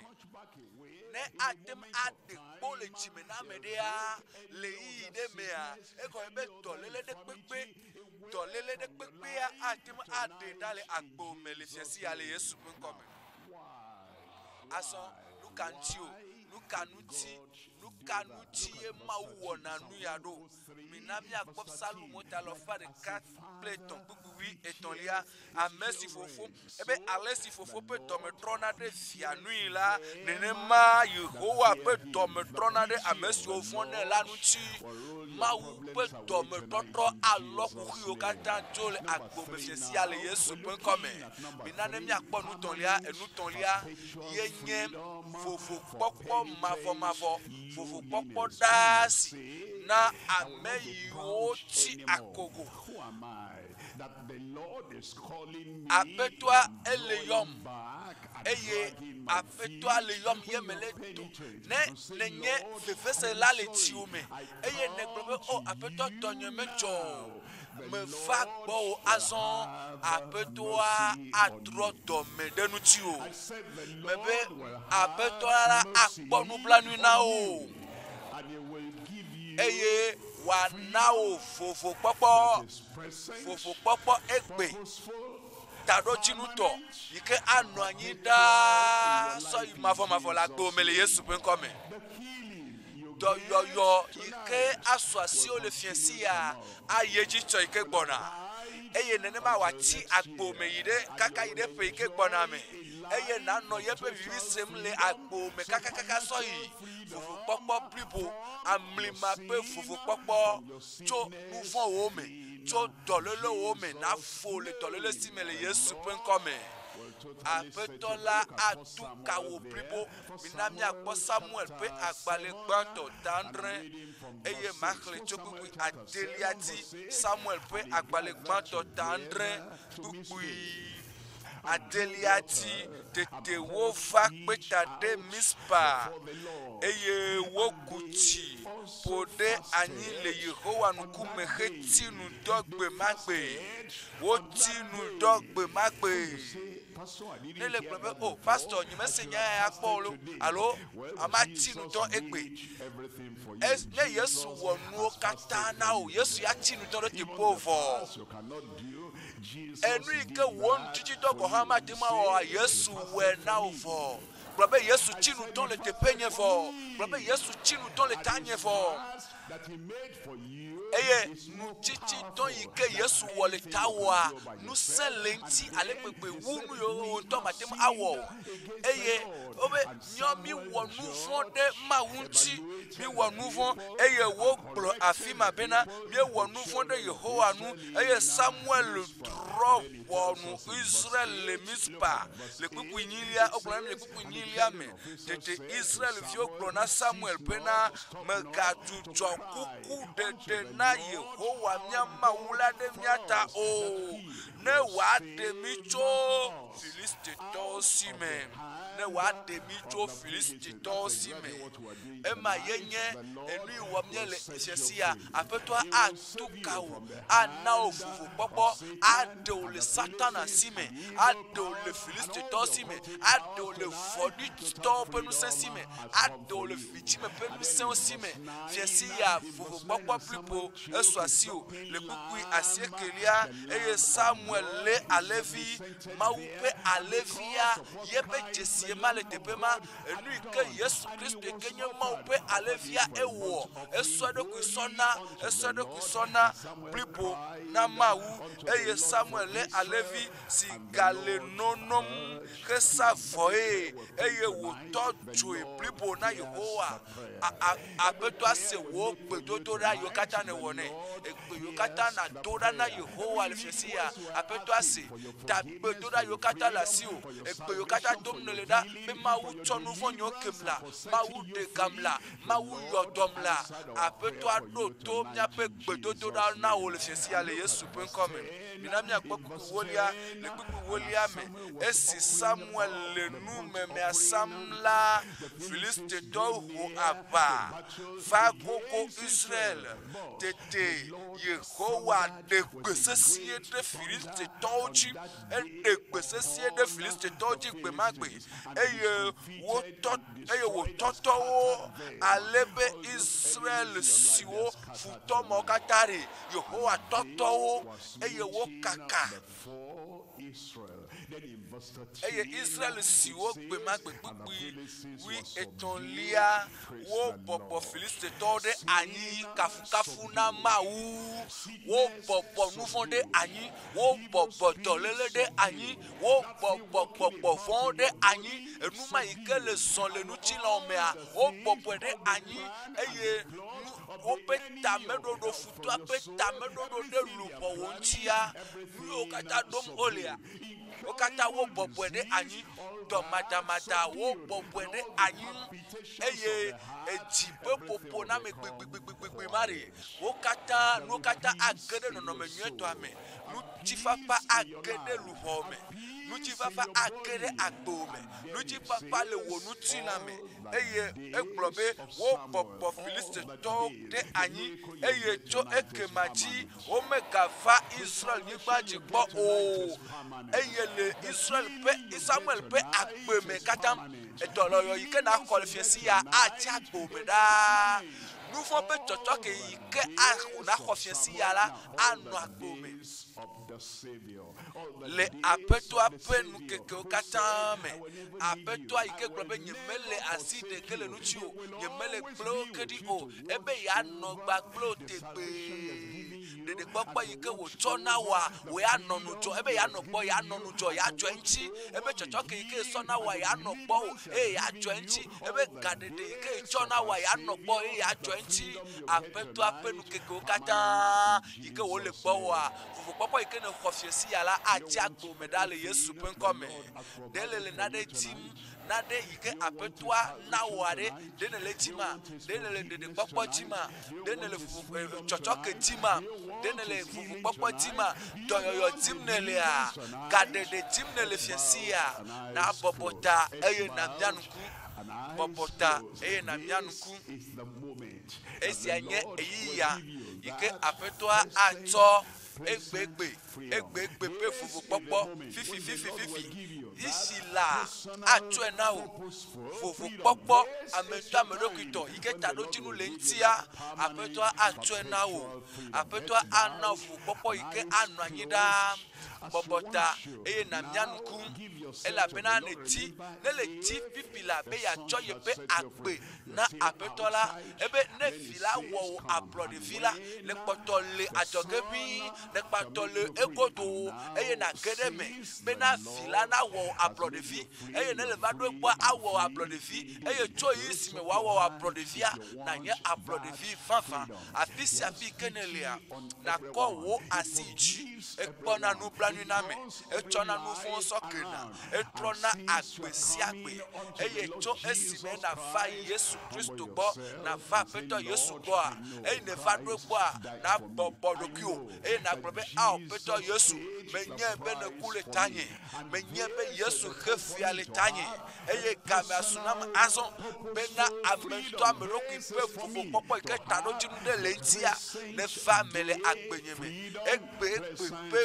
ne atem ade pole chimena medea le ide mea eko ebe dolele de pepe ya atem ade dale agbo mele fiesi ale Yesu penkome aso lukantio lukanuti tuka nu tie ma wona nu ya do minami akpop salu mota lo fa de 4 pleton bubuwi Etɔlia amesi fofo ebe alesi fofo pe to me trona de fia nu la nenema Yehowa pe to me trona de amesi ofone la nu ti ma wu pe to me trotro aloku yo kata jole agbo me fiesi ale Yesu pe come minane mi akpo nu tonlia yenye VOVOKPƆKPỌ mavo VOVOKPỌKPỌ dasi na ameyo ti akogo AĽETƆ eleyom eye AĽETØ eleyom yemele to ne nye fefese la le tiume eye ne globe o AĽETØ tonye mejo me va gbɔ azɔn AĽETØ adrɔ dɔme ɖe ŋuti o me be AĽETØ la akpɔ nublanui na o eye wòana o VOVOKPɔkpɔ egbe taɖodzinutɔ yi ke anɔ anyi ɖaa sɔ mavɔmavɔ la gbe me le Yesu ƒe ŋkɔ me dɔyɔyɔ yi ke asɔ asiwo le fiesi ya aye dzi tsɔ yi ke gbɔna eye nenema wòati agbo me yi ɖe kaka yi ɖe ƒe yi ke gbɔna me eye nanɔ yeƒe vivi sem le agbo me kakakaka sɔ yi VOVOKPɔkpɔ blibo amlima ƒe VOVOKPɔkpɔ tso nuvɔwo me tso dɔlélewo me na fo le dɔléle si me le Yesu ƒe ŋkɔ me AĽETØ la atu kawo blibo mina miakpɔ Samuel ƒe agbalẽ gbãtɔ tandre eye maxlẽ tso kpukpui adelia ti Samuel ƒe agbalẽ gbãtɔ tandre kpukpui adelia ti tete wo va kpeta ɖe Mispa eye wo kuti ƒo ɖe anyi le Yehowa ŋkume heti nu dɔ gbe ma gbe woti nu dɔ gbe ma gbe ne le gblɔ be o pastor nyime se nya ya kpɔ lo alo amati nu dɔ egbe ne Yesu wɔ nuwo katã na o Yesu ya ti nu dɔ ɖe teƒe vɔ enu yi ke wo ŋtiti dɔ gɔ hã mate ma wɔ Yesu wɔe na o vɔ gblɔ be Yesu ti nu dɔ le teƒe nye vɔ gblɔ be Yesu ti nu dɔ le ta nye vɔ eye nutiti dɔ yi ke Yesu wɔ le ta wɔa nusẽ le ŋuti ale gbegbe wu nu yiwo ŋutɔ mate ma awɔ eye wobe nyɔ mi wɔ nu vɔ̃ ɖe Mawu ŋuti mi wɔ nu vɔ̃ eye wo gblɔ afi ma bena mi wɔ nu vɔ̃ ɖe Yehowa nu eye Samuel trɔ ʋɔnu Israel le Mispa le kpukpui nyilia wo gblɔ le kpukpui nyilia me tete Israel viwo gblɔ na Samuel bena megadzudzɔ kuku ɖeɖe na Yehowa mía Mawu la ɖe mía ta o ne wòaɖe mi tso Filistetɔwo si me ne wòaɖe mi tso Filistetɔwo si me ema ye nye enu yi wɔm nye le fiesi ya AĽETØ atu ka wo ana wo VOVOKPɔkpɔ aɖe wo le Satana si me aɖe wo le Filistetɔwo si me aɖe wo le vɔɖitɔwo ƒe ŋusẽ si me aɖe wo le vidzime ƒe ŋusẽwo si me fiesi ya VOVOKPɔkpɔ blibo esɔ asi o le kpukpui asiekelia eye Samuel le alevi Mawu ƒe alevia yeƒe dzesie ma le teƒe ma enu yi ke Yesu Kristo yi ke nye Mawu ƒe alevia ewɔ esɔ eɖokui sɔna blibo na Mawu eye Samuel le alevi si gale nonom ke sa vɔe eye wòtɔ dzoe blibo na Yehowa AĽETØ ase wo gbedodoɖa yiwo katã ne wɔ nɛ egbe yiwo katã na do ɖa na Yehowa le fiesi ya AĽETØ ase ta gbedoɖa yiwo katã le asi o egbe yiwo katã dom ne le ɖa be Mawu tsɔ nu vɔ̃ nyiwo kem la Mawu ɖe gam la Mawu yɔ dɔm la AĽETØ aɖo to míaƒe gbedodoɖa na wo le fiesi ya le Yesu ƒe ŋkɔ me mina miakpɔ kpukpui wolia le kpukpui wolia me esi Samuel le numemea sam la Filistetɔwo ho aʋa va gogo Israel tete Yehowa ɖe gbe sesie ɖe Filistetɔwo dzi eɖe gbe sesie ɖe Filistetɔwo dzi gbe ma gbe eye wotɔ eye wo tɔtɔwo alebe Israel siwo futɔmɔ katari Yehowa tɔtɔwo eye wo kaka eye Israel siwo gbema gbegbugbui wi Etɔlia wo bɔbɔ Filistetɔwo ɖe anyi kafukafu na Mawu wo bɔbɔ nuvɔ ɖe anyi wo bɔbɔ dɔléle ɖe anyi wo bɔbɔ gbɔgbɔvɔ ɖe anyi enuma yi ke le zɔ le nutsila mea wo bɔbɔ ɖe anyi eye woƒe tameɖoɖo futua ƒe tameɖoɖo ɖe luʋɔ wo ŋutia nuyiwo katã ɖom wolea wo katã wo bɔbɔe ɖe anyi dɔmadamada wo bɔbɔe ɖe anyi eye edzi ƒe ƒoƒo na me gbegbegbegbegbe mari wo katã nuwo katã age ɖe nɔnɔme nyuietɔa me ŋutifafa age ɖe luʋɔ me ŋutifafa age ɖe agbo me ŋutifafa le wo ŋutilã me eye egblɔ be wo bɔbɔ Filistetɔwo ɖe anyi eye tso ekema dzi womegava Israel nyigba dzi gbɔ o eye le Israel ƒe Samuel ƒe agbe me katã edɔlɔyɔ yi ke na xɔ le fiesi ya atsi agbo me ɖaa nuvɔ ƒe tsɔtsɔ ke yi ke na xɔ fiesi ya la anɔ agbo me le aƒetɔa ƒe nukekewo katã me aƒetɔa yi ke gblɔ be nyemele asi ɖeke le ŋuti o nyemele gblẽwo ke ɖi o ebe yeanɔ gbagblẽwo tegbee ɖeɖekpɔkpɔ yi ke wòtsɔ na woa wòanɔ nudzɔ ebe yeanɔ gbɔ yeanɔ nudzɔ yeadzɔ eŋuti ebe tsɔtsɔ ke yi ke sɔ na woa yeanɔ gbɔ o eye yeadzɔ eŋuti ebe gaɖeɖe yi ke tsɔ na woa yeanɔ gbɔ eye yeadzɔ eŋuti aƒetɔa ƒe nukekewo katã yi ke wòle gbɔ woa vovokpɔkpɔ yi ke ne xɔ fiesi ya la atsi agbo me ɖa le Yesu ƒe ŋkɔ me ɖe le naɖe dim naɖe yi ke aƒetɔa na woa ɖe ɖe ne le dzi ma ɖe ne le ɖeɖekpɔkpɔ dzi ma ɖe ne le tsɔtsɔke dzi ma ɖe ne le vovokpɔkpɔ dzi ma dɔyɔyɔ dim ne lea gaɖeɖe dim ne le fiesi ya na bɔbɔ ta eye na mia nuku bɔbɔ ta eye na mia nuku esia nye eyiya yi ke aƒetɔa atsɔ egbegbe ƒe vovokpɔkpɔ fifi isi la atsɔe na wo vovokpɔkpɔ ameɖokuitɔ yi ke taɖodzinu le ŋutia aƒetɔa atsɔe na wo aƒetɔa ana vovokpɔkpɔ yi ke anɔ anyi ɖaa bɔbɔ ta eye na mia nuku elabena ne le ti pipi la be yeatsɔ yeƒe agbe na aƒetɔ la ebe ne vi la wɔ wo ablɔɖevi la le kpɔtɔ le adzɔge ʋĩi le kpɔtɔ le egodo eye nage ɖe me bena vi la na wɔ wo ablɔɖevi eye ne le va ɖo egbɔ awɔ wo ablɔɖevi eye tso yi si me wòawɔ wo ablɔɖevia nanye ablɔɖevi vavã afi sia afi ke ne lea nakɔ wo asi dzi ekpɔna nublanui na me etsɔna nu vɔ̃ sɔkena etrɔna agbe sia agbe eye tso esime na va Yesu Kristo gbɔ na va aƒetɔ Yesu gbɔa eye ne va ɖo gbɔa na bɔbɔ ɖokuiwo eye na gblɔ be ao aƒetɔ Yesu menye be ne ku le tanye menye be Yesu xe fia le tanye eye game asu nam azɔ bena ame ŋutɔ ame ɖokui ƒe vovokpɔkpɔ yi ke taɖodzinu ɖe le ŋutia ne va me le agbenye me egbe ƒe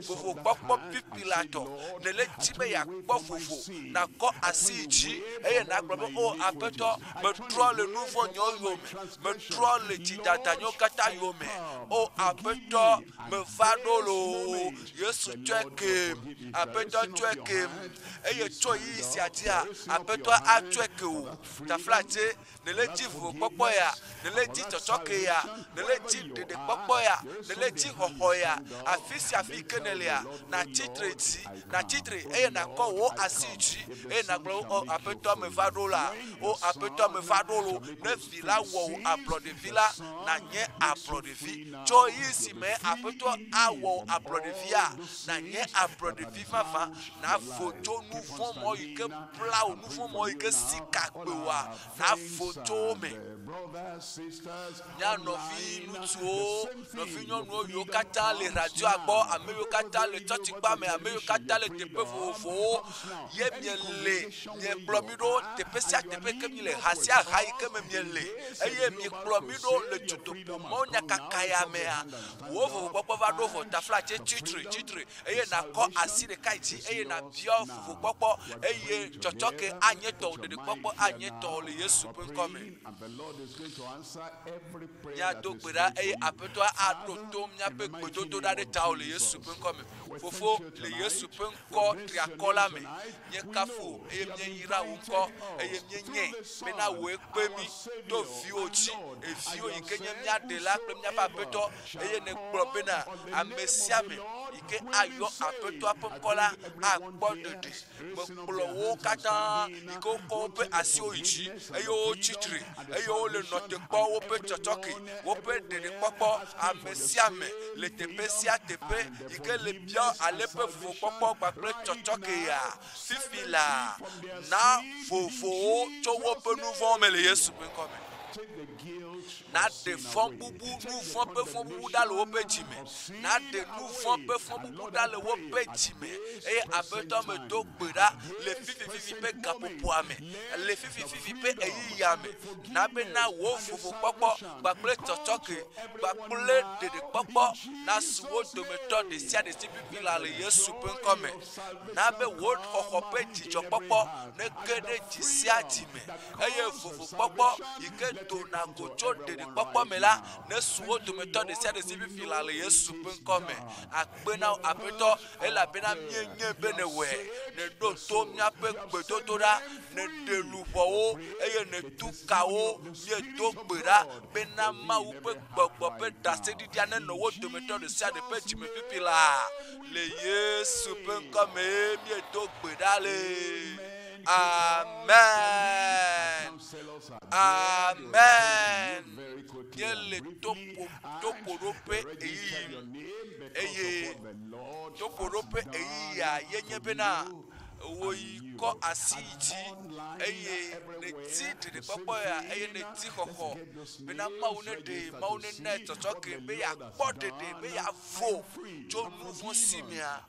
vovokpɔkpɔ pipi la tɔ ne le dzi be yeakpɔ vovo nakɔ asi dzi eye nagblɔ be o aƒetɔ metrɔ le nu vɔ̃ nyewo yome metrɔ le dzidada nyewo katã yome o aƒetɔ meva ɖo lo Yesu tsɔe kem aƒetɔ tsɔe kem eye tso yi sia dzia aƒetɔ atsɔe ke o taflate ne le dzi vovokpɔkpɔ ya ne le dzi tsɔtsɔke ya ne le dzi ɖeɖekpɔkpɔ ya ne le dzi xɔxɔ ya afi sia afi ke ne lea na tsitre eye nakɔ wo asi dzi eye nagblɔ o aƒetɔ me va ɖo la o aƒetɔ me va ɖo lo ne vi la wɔ wo ablɔɖevi la nanye ablɔɖevi tso yi si me aƒetɔ awɔ wo ablɔɖevia nanye ablɔɖevi vavã na vo tso nu vɔ̃ mɔ yi ke pla wo nu vɔ̃ mɔ yi ke sika kpe woa na vo tso me brothers, sisters, Nya novi nutuo, novi nyɔnuwo yiwo katã le radio agbɔ, ame yiwo katã le tsɔtsikpa me, ame yiwo katã le teƒe vovovowo, ye miele miekplɔ mi ɖo teƒe sia teƒe ke mi le ha sia ha yi ke me miele, eye miekplɔ mi ɖo le dzodoƒe mɔ nyakaka ya mea, wo vovokpɔkpɔ va ɖo vɔ tafla tse tsitre, eye nakɔ asi ɖeka yi dzi, eye nabiɔ vovokpɔkpɔ, eye tsɔtsɔke anye tɔwò, ɖeɖekpɔkpɔ anye tɔwò le Yesu ƒe ŋkɔme. Miado gbe ɖa eye aƒetɔa aɖo to miaƒe gbedodoɖa ɖe tawò le Yesu ƒe ŋkɔme. Fofo le Yesu ƒe ŋkɔ triakɔ la me, míekafu eye míeyra wò ŋkɔ eye míenyae bena wòe kpe mi to viwo dzi, eviwo yi ke nye míaɖela kple míaƒe aƒetɔ, eye negblɔ bena ame sia ame yi ke ayɔ aƒetɔa ƒe ŋkɔ la akpɔ ɖeɖe. Mekplɔ wo katã yi ke wokɔ woƒe asiwo yi dzi eye wotsi tsitre eye wole nɔ te kpɔ woƒe tsɔtsɔke, woƒe ɖeɖekpɔkpɔ, ame sia ame le teƒe sia teƒe yi ke le biɔ aleƒe vovokpɔkpɔ kpakple tsɔtsɔke ya, fifi la na vovowo tso woƒe nu vɔ̃wo me le Yesu ƒe ŋkɔme. Na ɖe fɔ̃ bubu, nu vɔ̃ ƒe fɔ̃ bubu ɖa le woƒe dzime. Na ɖe nu vɔ̃ ƒe fɔ̃ bubu ɖa le woƒe dzime. Eye aƒetɔ me do gbe ɖa le fifififi ƒe gaƒoƒoa me, le fifififi ƒe eyiya me. Na bena wo vovokpɔkpɔ kpakple tsɔtsɔke kpakple ɖeɖekpɔkpɔ na su wo dometɔ ɖe sia ɖe si pipi la le Yesu ƒe ŋkɔme. Na be wo xɔxɔ ƒe dzidzɔkpɔkpɔ ne ge ɖe dzi sia dzi me. Eye vovokpɔkpɔ yi ke dona go tso ɖeɖekpɔkpɔ me la ne su wo dometɔ ɖe sia ɖe si pipi la le Yesu ƒe ŋkɔme. Akpe na aƒetɔ elabena míenye be ne wɔe, ne ɖo to míaƒe gbedodoɖa, ne ɖe luʋɔwo eye ne tu kawo, miedo gbe ɖa bena Mawu ƒe gbɔgbɔ ƒe ɖaseɖiɖia nenɔ wo dometɔ ɖe sia ɖe ƒe dzime pipi la le Yesu ƒe ŋkɔme miedo gbe ɖa le. Amen. Amen. Miele toƒoɖoƒe eyiyim eye toƒoɖoƒe eyiyia yenye bena woyi kɔ asi yi dzi eye neti ɖeɖekpɔkpɔ ya eye neti xɔxɔ bena Mawu ne ɖe Mawu ne nae tsɔtsɔke be yakpɔ ɖeɖe be yavo tso nu vɔ̃ si mea.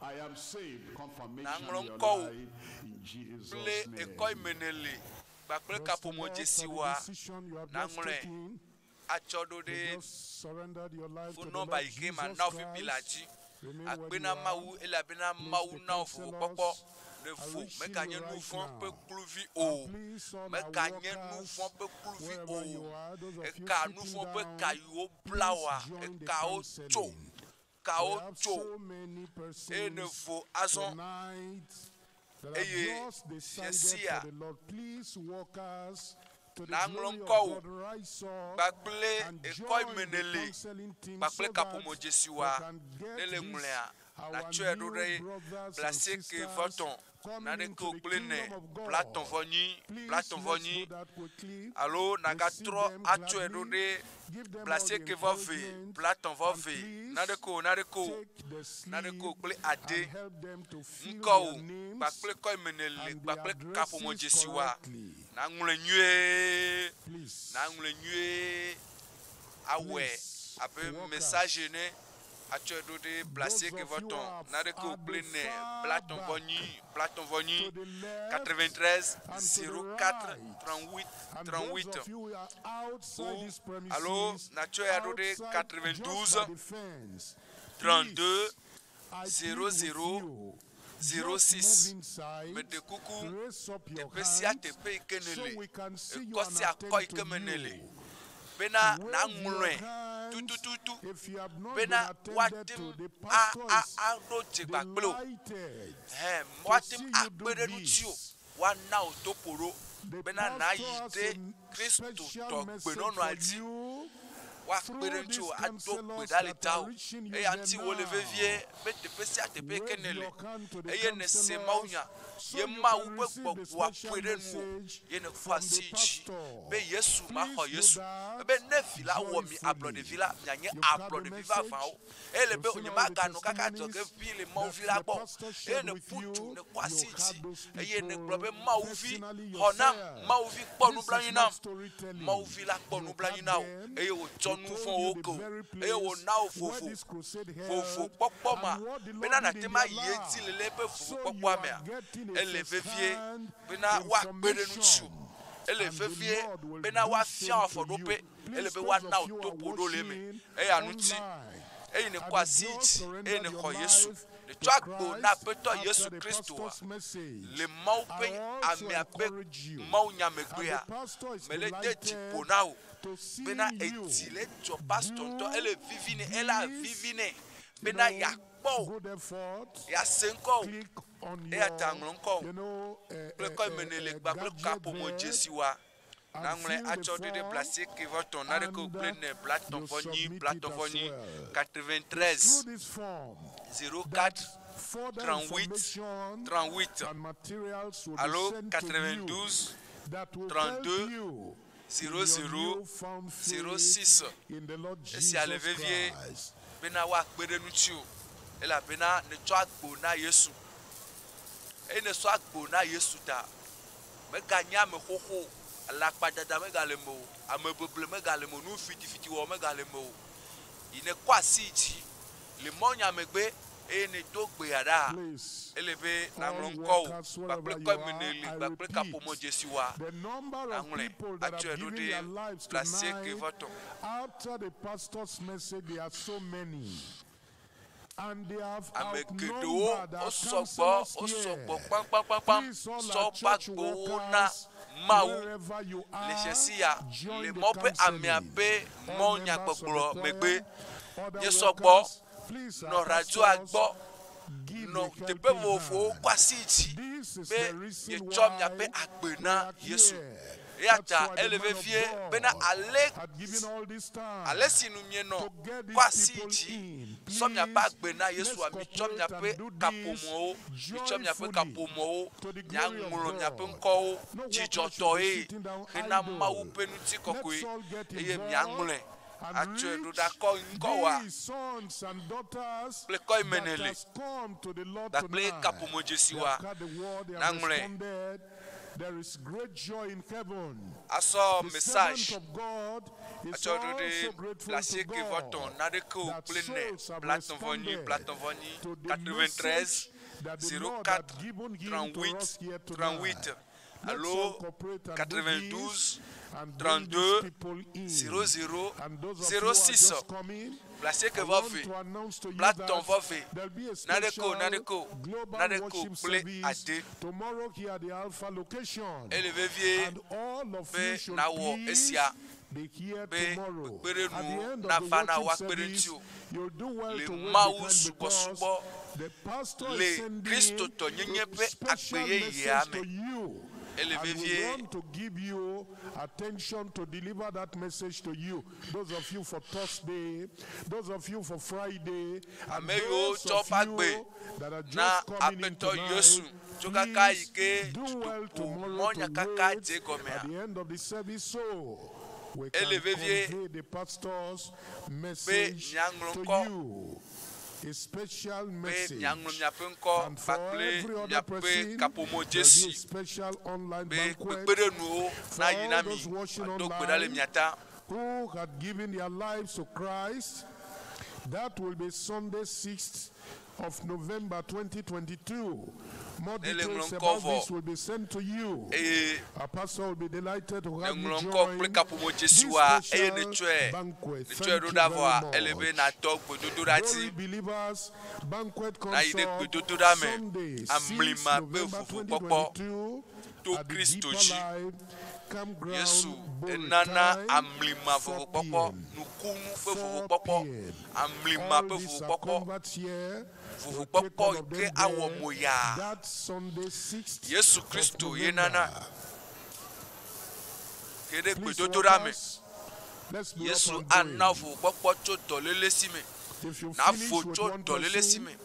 Naŋlɔ ŋkɔwo kple ekɔ imenele kpakple kaƒomɔ dzesiwoa naŋlɔe atsɔ ɖo ɖe fonɔba yi ke mana wo fifi la dzi. Akpe na Mawu elabena Mawu na wo vovokpɔkpɔ ɖe vo meganye nu vɔ̃ ƒe kluvi o, meganye nu vɔ̃ ƒe kluvi o, eka nu vɔ̃ ƒe ka yiwo bla woa ekawo tso eye ne vo azɔ eye fiesia naŋlɔ ŋkɔwo kpakple ekɔ imenele kpakple kaƒomɔ dzesiwoa ne le ŋlɔa natsɔe ɖo ɖe blasieke vɔtɔn naɖeke wògblẽ nɛ blatɔ̃vɔnyi alo nagatrɔ atsɔe ɖo ɖe blasieke vɔve blatɔ̃vɔve naɖeke wògblẽ ade ŋkɔwo kpakple kɔ imenele kpakple kaƒomɔ dzesiwoa naŋlɔe nyuie awɔe abe message ne atsɔe ɖo ɖe blasieke vɔtɔn naɖeke wògblẽ nɛ blatɔ̃vɔnyi 93 04 38 alo natsɔe ɖo ɖe 92 32 00 06. Meɖe kuku teƒe sia teƒe yi ke nele ekɔ sia kɔ yi ke me nele bena naŋlɔe tutututu bena woatem aɖo dzegbagble o, woatem akpe ɖe ŋuti o, woana wò toƒoɖo bena nayi ɖe Kristo tɔgbenɔnɔa dzi, woakpe ɖe ŋuti o, ado gbe ɖa le tawò eye ŋuti wòle vevie be teƒe sia teƒe yi ke nele eye nese mawunya ye ma wu pe gbogbo apere nu ye ne kwa siji be Yesu ma ho Yesu be ne vila wo mi ablo de vila nyanye ablo de viva van o ele be onyima ga no kaka to ke vile ma vila gbo e ne putu ne kwa siji e ye ne gbo be ma wu vi honam ma wu vi gbo nu blan yinam ma wu vila gbo nu blan yinam e ye wo jonu fon oko e ye wo na o fofo pokpo ma be na te ma ye ti lele pe fofo pokpo amia ele vevie be na wa gbere nu chu ele vevie be na wa fian ofodope ele be wa na o topo do le me e anu ti e ni kwa siji e ni ko Yesu le twagbo na peto Yesu Kristo le mau pe amia pe mau nyamegbe mele deji ponao bena etile jo pastor to ele vivine ela vivine bena yakpo ya senko e atanglonko pleko menele gba pleko po mo jesiwa nangle acho de placer que votre on a que plein plateforme 93 04 38 allo 92 32 00 06 et si à lever vieux bena wa gbede nutiu et la bena ne twa gbo na Yesu et ne so gbo na Yesu ta me ganya me hoho ala padada me galemo amebeble me galemo nu fiti wo me galemo ine kwasi ji le monya megbe e ne dogbe ada elebe na nko bakple ko menele bakple kapomo jesiwa angle actuellement de placer que votre after the pastor's message there are so many and they have outnumbered our counselors pam so bagbo na mau le chesia le mope amiape monya gbogbo megbe yesogbo no radio agbo no te pe vofo kwasiti be ye chom ya pe agbena Yesu yata eleve vie bena ale sinu mie no kwasiti som ya pa agbena Yesu ami chom ya pe kapomo mi chom ya pe kapomo nya nguro nya pe nko jijoto hina mawu penuti kokwe eye mi angle actuellement nous d'accord encore le coi menele d'appelé kapomo jesiwa nangle there is great joy in heaven. Aso message actuellement de placer que votre n'a de que plein plateforme 93 04 38 allo 92 32 00 06 placez que vous faites platon vous faites nadeko play à deux et le vevier be na wo esia be pere nu na fana wa pere tio le mau subo le Christo to nyenyepe akpeye ye amen. And we want to give you attention to deliver that message to you. Those of you for Thursday, those of you for Friday, and those of you that are just coming in tonight, please do well tomorrow to wait at the end of the service so we can convey the pastor's message to you. A special message, and for every other person there will be a special online banquet for all those watching online who had given their lives to Christ. That will be Sunday 6th of November 2022. More details about this will be sent to you. Our pastor will be delighted to have you join this special banquet. Thank you very much. Glory Believers Banquet Consort, Sunday 6th November 2022 at the Deeper Life Campground enana amlima vovokpokpo nukunu pe vovokpokpo amlima pe vovokpokpo vovokpokpo ke awo moya Yesu Kristo yenana kede gbedodorame Yesu ana vovokpokpo tso dolele sime na fojo dolele sime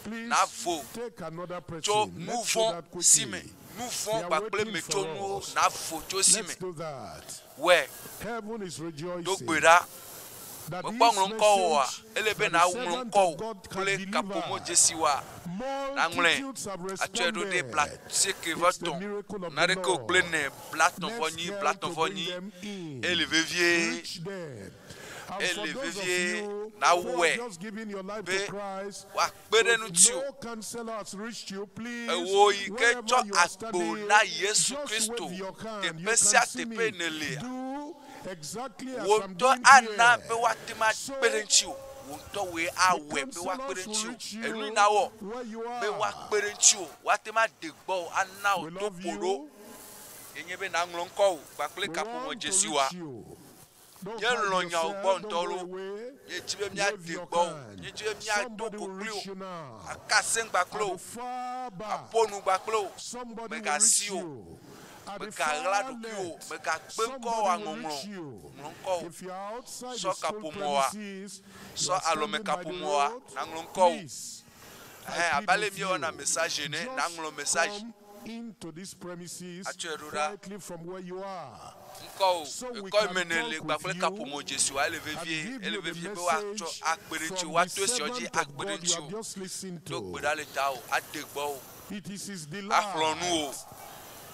na vo take another person. tso Let's do mouvant that quickly. sime mouvant They are gbagble waiting me for tso nu us. na vo tso sime Let's do that. wɛ Heaven is do rejoicing gbera that mo this kpɔ ŋlɔ ŋkɔ wa message ele be that na the ŋlɔ servant ŋkɔ of God can kple kapomo deliver. dzesi wa na ŋlɔe Multitudes have atsɔe do de bla responded. seke It's vɔ the tɔn miracle of na the de ke o Lord. gble ne bla tɔn Let's vɔ nyi help bla to tɔn vɔ bring nyi them in. ele vevie Reach them. And ele for those of vevie you na who wɛ have just given your life be to Christ, wa kpe ɖe nu if tsi o no counselor has reached you, please, ewo yi ke wherever tsɔ you are agbo standing, na Yesu just Kristo wave your hand. You teƒe can sia see me. teƒe ne lia Do exactly as wo I'm ŋutɔ doing ana be here. woate ma So, kpe ɖe ŋuti o wo ŋutɔ woe awɔe be woakpe ɖe counselors will ŋuti reach o enu you na wɔ where you be are. woakpe ɖe ŋuti o woate ma de gbɔ o ana We o to love ƒo ɖo you. yenye be na ŋlɔ ŋkɔ o kpakple We kaƒomɔ want to dzesi wa reach you. Don't Nye hide lɔ nyawo yourself. gbɔ Don't ŋutɔ go lo away. nye dzi be Wave míade your gbɔ o hand. nye dzi be míado Somebody will kokli reach o you now. akase ŋgbakple At o the far back, aƒo nu gbakple o somebody will megasi reach o you. At the megaɣla far ɖokui o left, megakpe ŋkɔ somebody wa will reach ŋɔŋlɔ you. ŋlɔ ŋkɔ o If you are outside Sɔ the school kaƒomɔ wa. premises, you Sɔ are alɔme standing by the kaƒomɔ wa, road, na ŋlɔ ŋkɔ o. please, I plead abale with mi wɔna you, message ne na ŋlɔ message come into this premises Atsɔe ɖo ɖa. quietly from where you are. ŋkɔ o So we ekɔ can eme ne talk le with gbakple you kaƒomɔ dzesi wa ele and vevie give ele you the vevie be woatsɔ message akpe ɖe ŋuti o from the woato esi dzi servant akpe of ɖe God you ŋuti have o just listened do to. gbe ɖa le ta o ade gbɔ o It is his axlɔ nu delight o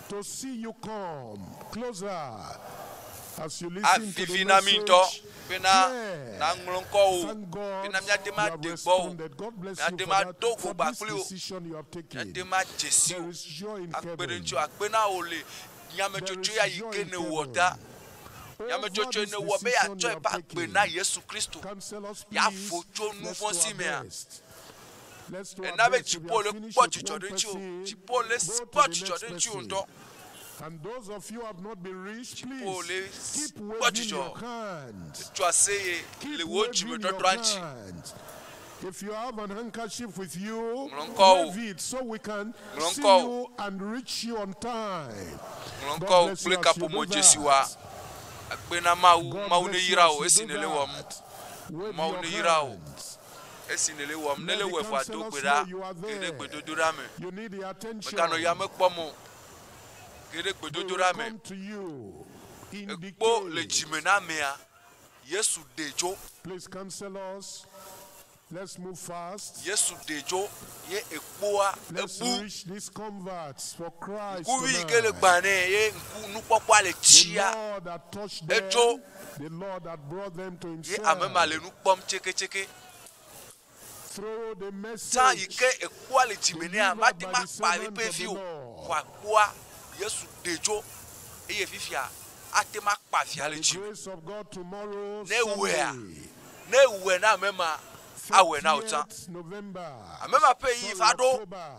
to see you come closer as you listen to afifi the na mi ŋutɔ message. be na Clear. ŋlɔ ŋkɔ o Thank God be na míade you ma have de gbɔ o responded. God bless you míade for ma that, do for go this gbakple o decision you have taken. míade ma dzesi There o is joy in akpe ɖe heaven. ŋuti o akpe na o le nyametsotso ya yi ke ne wɔ da nyametsotso ne wɔ be yatsɔe ba akpe na Yesu Kristo Counselors, ya please, fo tso nu let's vɔ do si our mea best. Let's do our ena be best. If you dziƒo have le finished kpɔ with dzidzɔ one ɖe ŋuti o person, dziƒo le go to kpɔ the dzidzɔ next ɖe ŋuti o person. ŋutɔ And those of you who have not been reached, Dziƒo le please keep kpɔ waving dzidzɔ your hands. tso aseye Keep le wo waving dzime your tɔtrɔ ŋuti hands. If you have an handkerchief with you, Mlɔnkɔ o. wave it so we can Mlɔnkɔ see o. you and reach you on time. ŋlɔ God ŋkɔ bless kple you as you kaƒomɔ do dzesi wa that. akpe na mawu God mawu ne bless you yra as o you esi do ne le wɔm that. Wave Mawu your ne yra o. hands. esi ne le wɔm ne Let le the wɔ eƒa do counselors gbe know ɖa you are ke there. ɖe gbedodoɖa me You need the attention. meganɔ ya mekpɔm o ke ɖe They will gbedodoɖa me come to you in ekpo le decay. dzime na amea Yesu de dzo Please, counselors, let's move fast. Yesu de dzo ye ekpoa Let's ebu reach these converts for Christ ŋkuvi yi ke le tonight. gbã ne ye ŋku nukpɔkpɔa le The tsia Lord that touched Edzo. them, the Lord that brought them to ye himself. ame ma le nu kpɔm tseketseke Through the zã yi message ke ekpoa le dzime nea mate delivered ma by the kpa servant eƒe of vi the o Lord. wɔ akpoa Yesu de dzo eye fifia ate ma kpa via by le the dzime grace of God tomorrow, Ne wea. Sunday, ne wɔ na ame ma awɔ na o tsã 30th November, ame ma ƒe yi sorry, va ɖo October.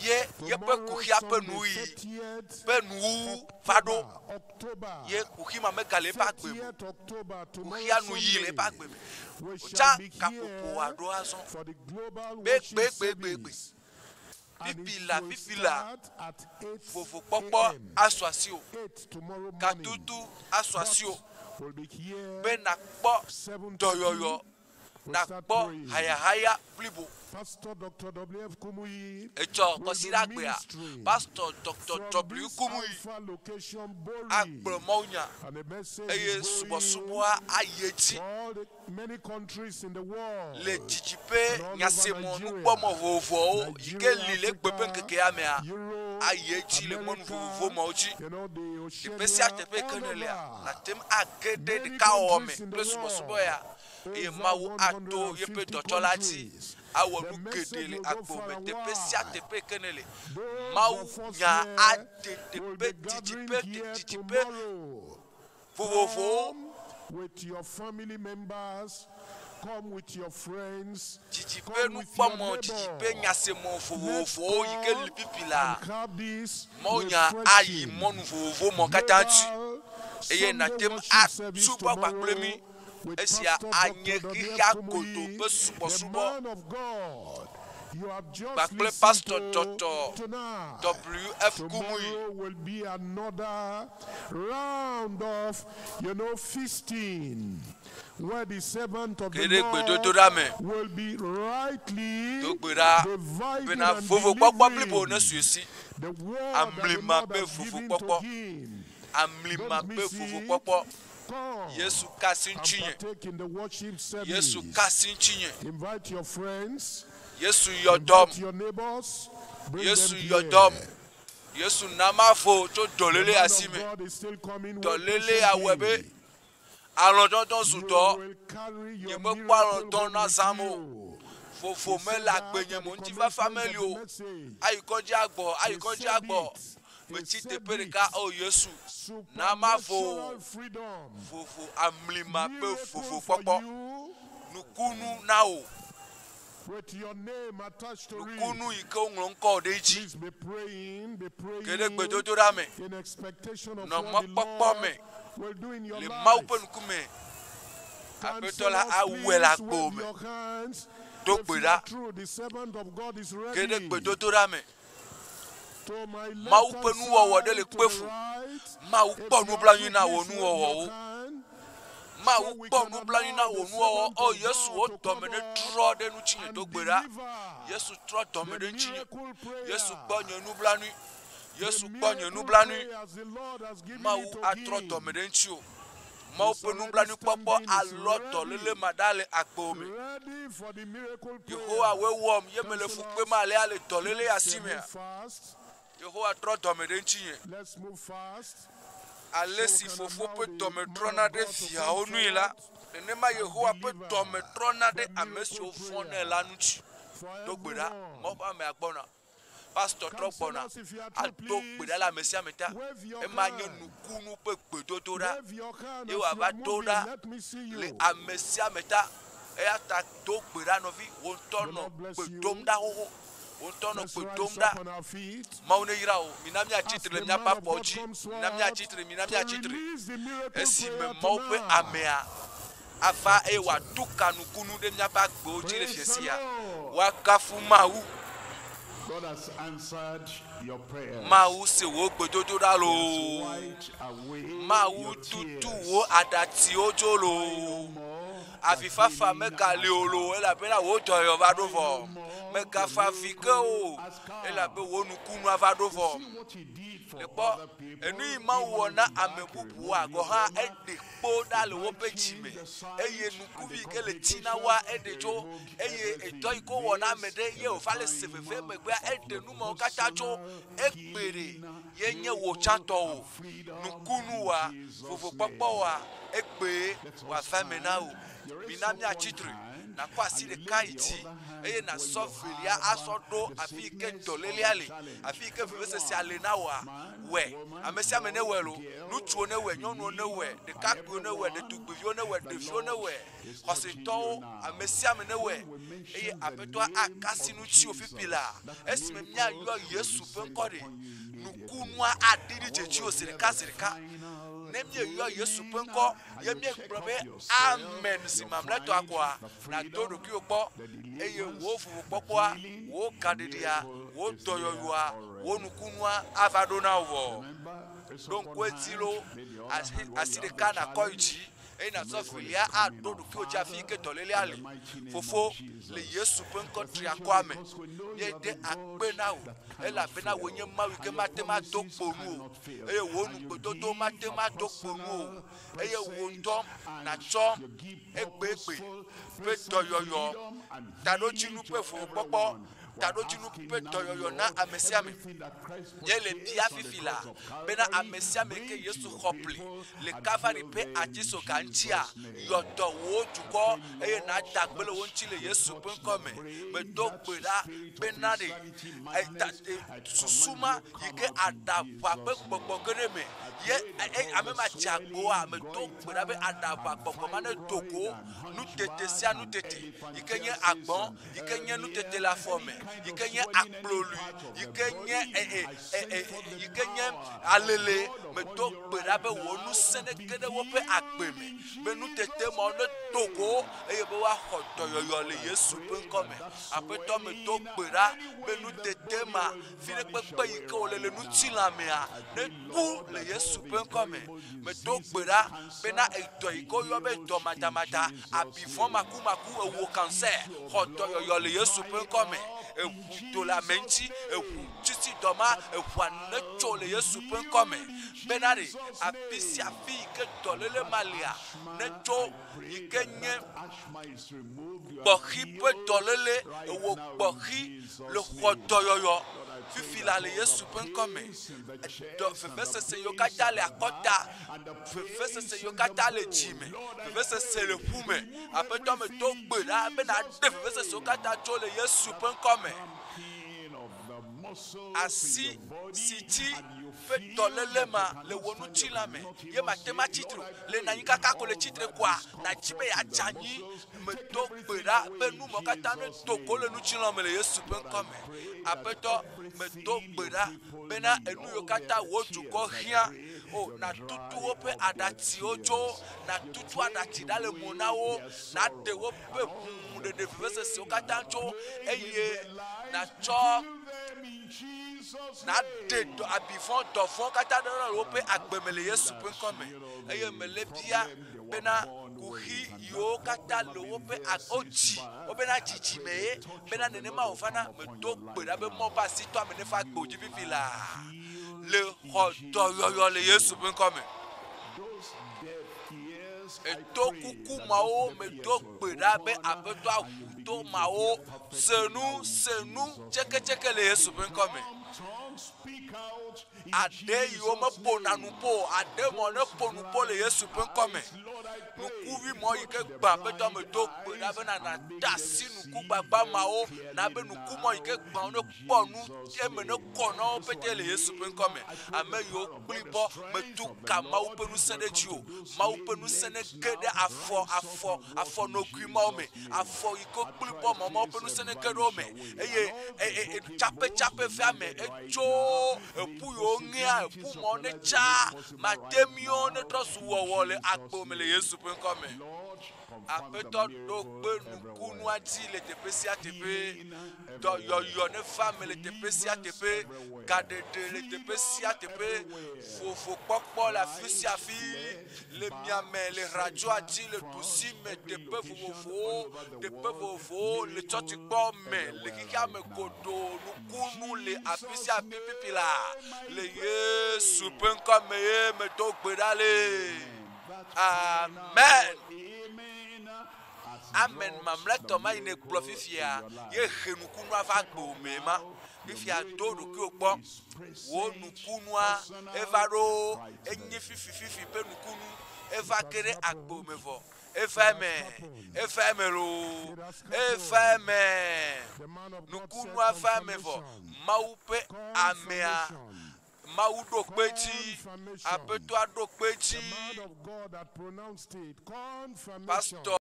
ye yeƒe Tomorrow, kuxia ƒe Sunday, nuyi 30th ƒe nuwu va ɖo October, ye kuxi ma mega le eƒe agbe me 30th October, tomorrow kuxia nu yi le Sunday, eƒe agbe me we shall wotsã be kaƒoƒo here aɖo azɔ for the global Be- worship be- be- service. And it Fifila, will fifila. start at 8 VOVOKPƆKPɔ a.m. asɔ asi o 8 tomorrow morning. katutu asɔ asi o We'll be here be nakpɔ 7:30. dɔyɔyɔ We'll start nakpɔ praying. hayahaya blibo Pastor Dr. W.F. Kumuyi etsɔ will kɔsi be ɖe agbea ministering pastor Dr. from W. this Kumuyi Alpha location, Bori. agblɔ mɔnya And the message eye is going subɔsubɔa ayi to edzi all the many countries in the world. le dzidziƒe nyasemɔ nukpɔmɔ vovovowo yi ke li le egbe ƒe ŋkekea mea Europe, ayi edzi le mɔnu vovovo mawo dzi you know, the teƒe sia Oceania, teƒe ke all ne lia over. natem age ɖe Many ɖeka wɔwɔ me countries in the kple subɔsubɔ world. ya eye Over mawu ato 150 yeƒe dɔtsɔla dzi countries. awɔ The nu message geɖe le will go agbo far me and teƒe wide. sia teƒe ke ne le Those mawu of us nya here ade will be teƒe gathering didiƒe here didiƒe tomorrow. vovovowo Come with your family members, come with your friends, didiƒe come with your nukpɔmɔ didiƒe neighbor. nyasemɔ Let's vovovowo yi ke li come pipi la and have this mawu nya ayi refreshing mɔnu vovovo mɔ katã dzi global eye Sunday natem worship service atu gbagba kple tomorrow mi with esia Pastor anye Dr. xixia W.F. godo Kumuyi, ƒe the subɔsubɔ man of God. You have just Bakple listened Pastor to Dr. tonight. WF Tomorrow Kumuyi. will be another round of, feasting, where the servant of the Kerekpe Lord dodorame. will be rightly Dogbera. dividing Bena and VOVOKPɔKPɔ blibo ne delivering suesi. the word that the Amlima Lord be has given VOVOKPɔKPɔ. to him. Amlima Don't be miss it. VOVOKPɔKPɔ. Come Yesu kasi and nchinye. partake in the worship service. Yesu kasi nchinye. Invite your friends. Yesu yodom. Invite your neighbors. Bring Yesu them here. yodom. Yesu namafo to The dolele man of asime. God is still coming. Dolele awebe. Alondon You suto. will carry your Yeme miracle kpalondon na with samo. you. Fofo He said me la that gbenye at mo the nti fa commencement family of the o. message. Ayikoji agbo, ayikoji agbo. Me ti te pereka o Yesu. Supernatural freedom. Fofo amlima be Miracle fofo for pokpo. you Nukunu nao. with your name attached to it. Nukunu ike onglonko deji. Please be praying Kerekpe dodorame. in expectation of No what the mokpɔkpɔ me. Lord will do in your Le life. mau pe nukume. AΦΕTΟ awela Please gbo wave me. your hands. Do If you gbera. are true, the servant of God is ready. Kerekpe dodorame. To my left Mau hand pe nuwɔwɔ de le side, to kpefu. the right. Mau If kpɔ you are nublanui true, na wo please wave nuwɔwɔ your o. hand. Mau kpɔ nublanui na wo nuwɔwɔ. O Yesu o dɔme de trɔ de nu tsinye do gbera. Yesu trɔ dɔme de tsinye. Yesu kpɔ nye nublanui. Yesu kpɔ nye nublanui. Mau atrɔ dɔme de ŋtsi o. Mau pe nublanui kpɔkpɔ alɔ dɔlele ma da le akpo me. Ready for the miracle Yehowa we wɔm ye me le fukpe ma le ale dɔlele asi mea. fast. Yehowa trɔ dɔme de ŋtsinye. Let's move fast. Ale si fofo pe dɔme trɔna ɖe fiawo nui la, nenema Yehowa pe dɔme trɔna ɖe ame siwo fɔnɛ la ŋuti. Do gbe ɖa, mɔ ƒe ame agbɔna. Pastor trɔ gbɔna, ado gbe ɖa le ame sia ame ta. Ema nye nukunu ƒe gbedodo ɖa. Wave your hand Ye as wòava you are do moving. ɖa Let me see you. le ame sia ame ta. Eya ta do gbe ɖa nɔvi, wo ŋutɔ nɔ gbe dom ɖa xoxo. Wo ŋutɔ nɔ Let's gbe rise dom up ɖa. on our feet. Mawu ne yra o, mina miatsitre le miaƒe afɔ dzi, mina miatsitre, mina miatsitre. Release the miracle Esime prayer Mawu ƒe tonight. amea ava eye wòatu ka nukunu ɖe miaƒe agbewo dzi le Praise the fiesia. Lord. Woakafu Mawu. God has answered your prayer. Mawu se wo gbedodo ɖa loo. Wipe away Mawu your tutu tears. wo aɖatiwo dzo loo. Avifafa megali o lo elabena wo dɔyɔ va ɖo vɔ. Megafa avi ke o elabe wo nukunu ava ɖo vɔ. What he did for Lekpɔ other people, enu yi Mawu wɔ na ame bubuwo agɔ hã eɖe kpo ɖa le woƒe dzime eye nukuvi ke le tina wa eɖe tso eye edɔ yi ko wɔ na ame ɖe ye wòva le se veve megbea eɖe numawo katã tso egbe ɖe ye nye wò tsãtɔ o nukunu wa vovokpɔkpɔ wa egbe wòava me na o mina miatsitre nakɔ asi ɖeka yi dzi eye nasɔ velia asɔ ɖo afi yi ke dɔlélia le afi yi ke vevesese le na woa wɛ ame sia ame ne wɛ lo ŋutsuwo ne wɛ nyɔnuwo ne wɛ ɖekakpuiwo ne wɛ ɖetugbiviwo ne wɛ ɖeviwo ne wɛ xɔsetɔwo ame sia ame ne wɛ eye aƒetɔa akasi ŋutiwo fifi la esime miayɔ Yesu ƒe ŋkɔ ɖe nukunua aɖi ɖi dzedziwo zi ɖeka ne mieyɔ Yesu ƒe ŋkɔ ye miegblɔ be amen si mamlɛtɔa koa nado ɖokuiwo kpɔ eye wo vovokpɔkpɔa wo gaɖeɖia wo dɔyɔyɔa wo nukunua ava ɖo na wo vɔ ɖo ŋku eti lo asi ɖeka nakɔ yi dzi eye nasɔ velia aɖo ɖokuiwo dzi afi yi ke dɔlélia le fofo le Yesu ƒe ŋkɔ tri akɔa me miede akpe na wo elabena wo nye Mawu yi ke mate ma do kponu o eye wo nugbedodo mate ma do kponu o eye wo ŋutɔ natsɔ egbegbe ƒe dɔyɔyɔ taɖodzinu ƒe vovokpɔkpɔ taɖodzinu ƒe dɔyɔyɔ na ame sia ame ye le bia fifi la bena ame sia ame ke Yesu xɔ pli le Kalvari ƒe adzisoga ŋutia yɔdɔ wo dukɔ eye nada gbe le wo ŋuti le Yesu ƒe ŋkɔ me medo gbe ɖa bena ɖe susuma yi ke aɖaʋa ƒe gbɔgbɔ ge ɖe me ye ame ma dze agboa medo gbe ɖa be aɖaʋa gbɔgbɔ ma ne do go nutete sia nutete yi ke nye agbɔn yi ke nye nutete le afɔ me yikenye akplolu yikenye yikenye alele me do gbera be wonu sene kede wo pe agbeme be nu tete mo no togo eye be wa hodoyoyo le Yesu pe nkome apeto me do gbera be nu tete ma fine pepe yike o le nu tilamea ne ku le Yesu pe nkome me do gbera be na eto iko yo be do matamata abifon maku ewo cancer hodoyoyo le Yesu pe nkome ewu to la menti ewu titi doma ewu anecho le Yesu pe nkome benare apisi afi ke tolele malia necho ikenye bohi pe tolele ewo bohi le hodoyoyo fifila le Yesu pe nkome do fefese se yokata le akota fefese se yokata le jime fefese se le pume apeto me to gbera be na de fefese se yokata cho le Yesu pe nkome asi siti fe tolele ma le wonu chilame ye matema titre le na yika ka ko le titre kwa na jibe ya janyi me to gbera be nu mo kata ne to ko le nu chilame le Yesu pe nkome apeto me to gbera be na enu yo kata wo juko hia o na tutu ope adati ojo na tutu adati dale monawo na de ope de fefese se kata ncho eye na cho na de do abifon do fon kata do ope agbemele Yesu pe nkome eye melebia bena kuhi yo kata lo ope oji obena chichi me bena nene ma ofana me to gbera be mo pa si to amene fa gboji fifila le hodoyoyo le Yesu pe nkome eto kuku mao me to gbera be apeto ahuto mao senu cheke le Yesu pe nkome ade yo me pona nupo ade mo ne ponupo le Yesu pe nkome nukuvi mo yike gba peto me to gbera be na dasi nuku gbagba mao na be nuku mo yike gba no ponu e me no kono pete le Yesu pe nkome ame yo klibo me tu ka mau pe nu sene jio mau pe nu sene kede afo no kwima me afo iko klibo mo pe nu sene kede me eye chape fa me echo epu yo ngia epu mo ne cha matemio ne trosu wole agbo me le Yesu pe nkome apeto do gbe nukunu ati le tepesi atepe do yo ne femme le tepesi atepe kadede le tepesi atepe VOVOKPỌKPỌ la FIFIA le miame le radio ati le tusi me tepe vovo le chotikpo me le kika me kodo nukunu le afisia pipipila le Yesu pe nkome me do gbedale amen. Amen mamleto ma ine kplo fifia ye henukunu ava gbo mema fifia do do ki okpo wo nukunu a evaro enye fifi pe nukunu eva kere agbo mevo efeme nukunu ava mevo maupe amea Maudo kwechi apeto ado kwechi Pasteur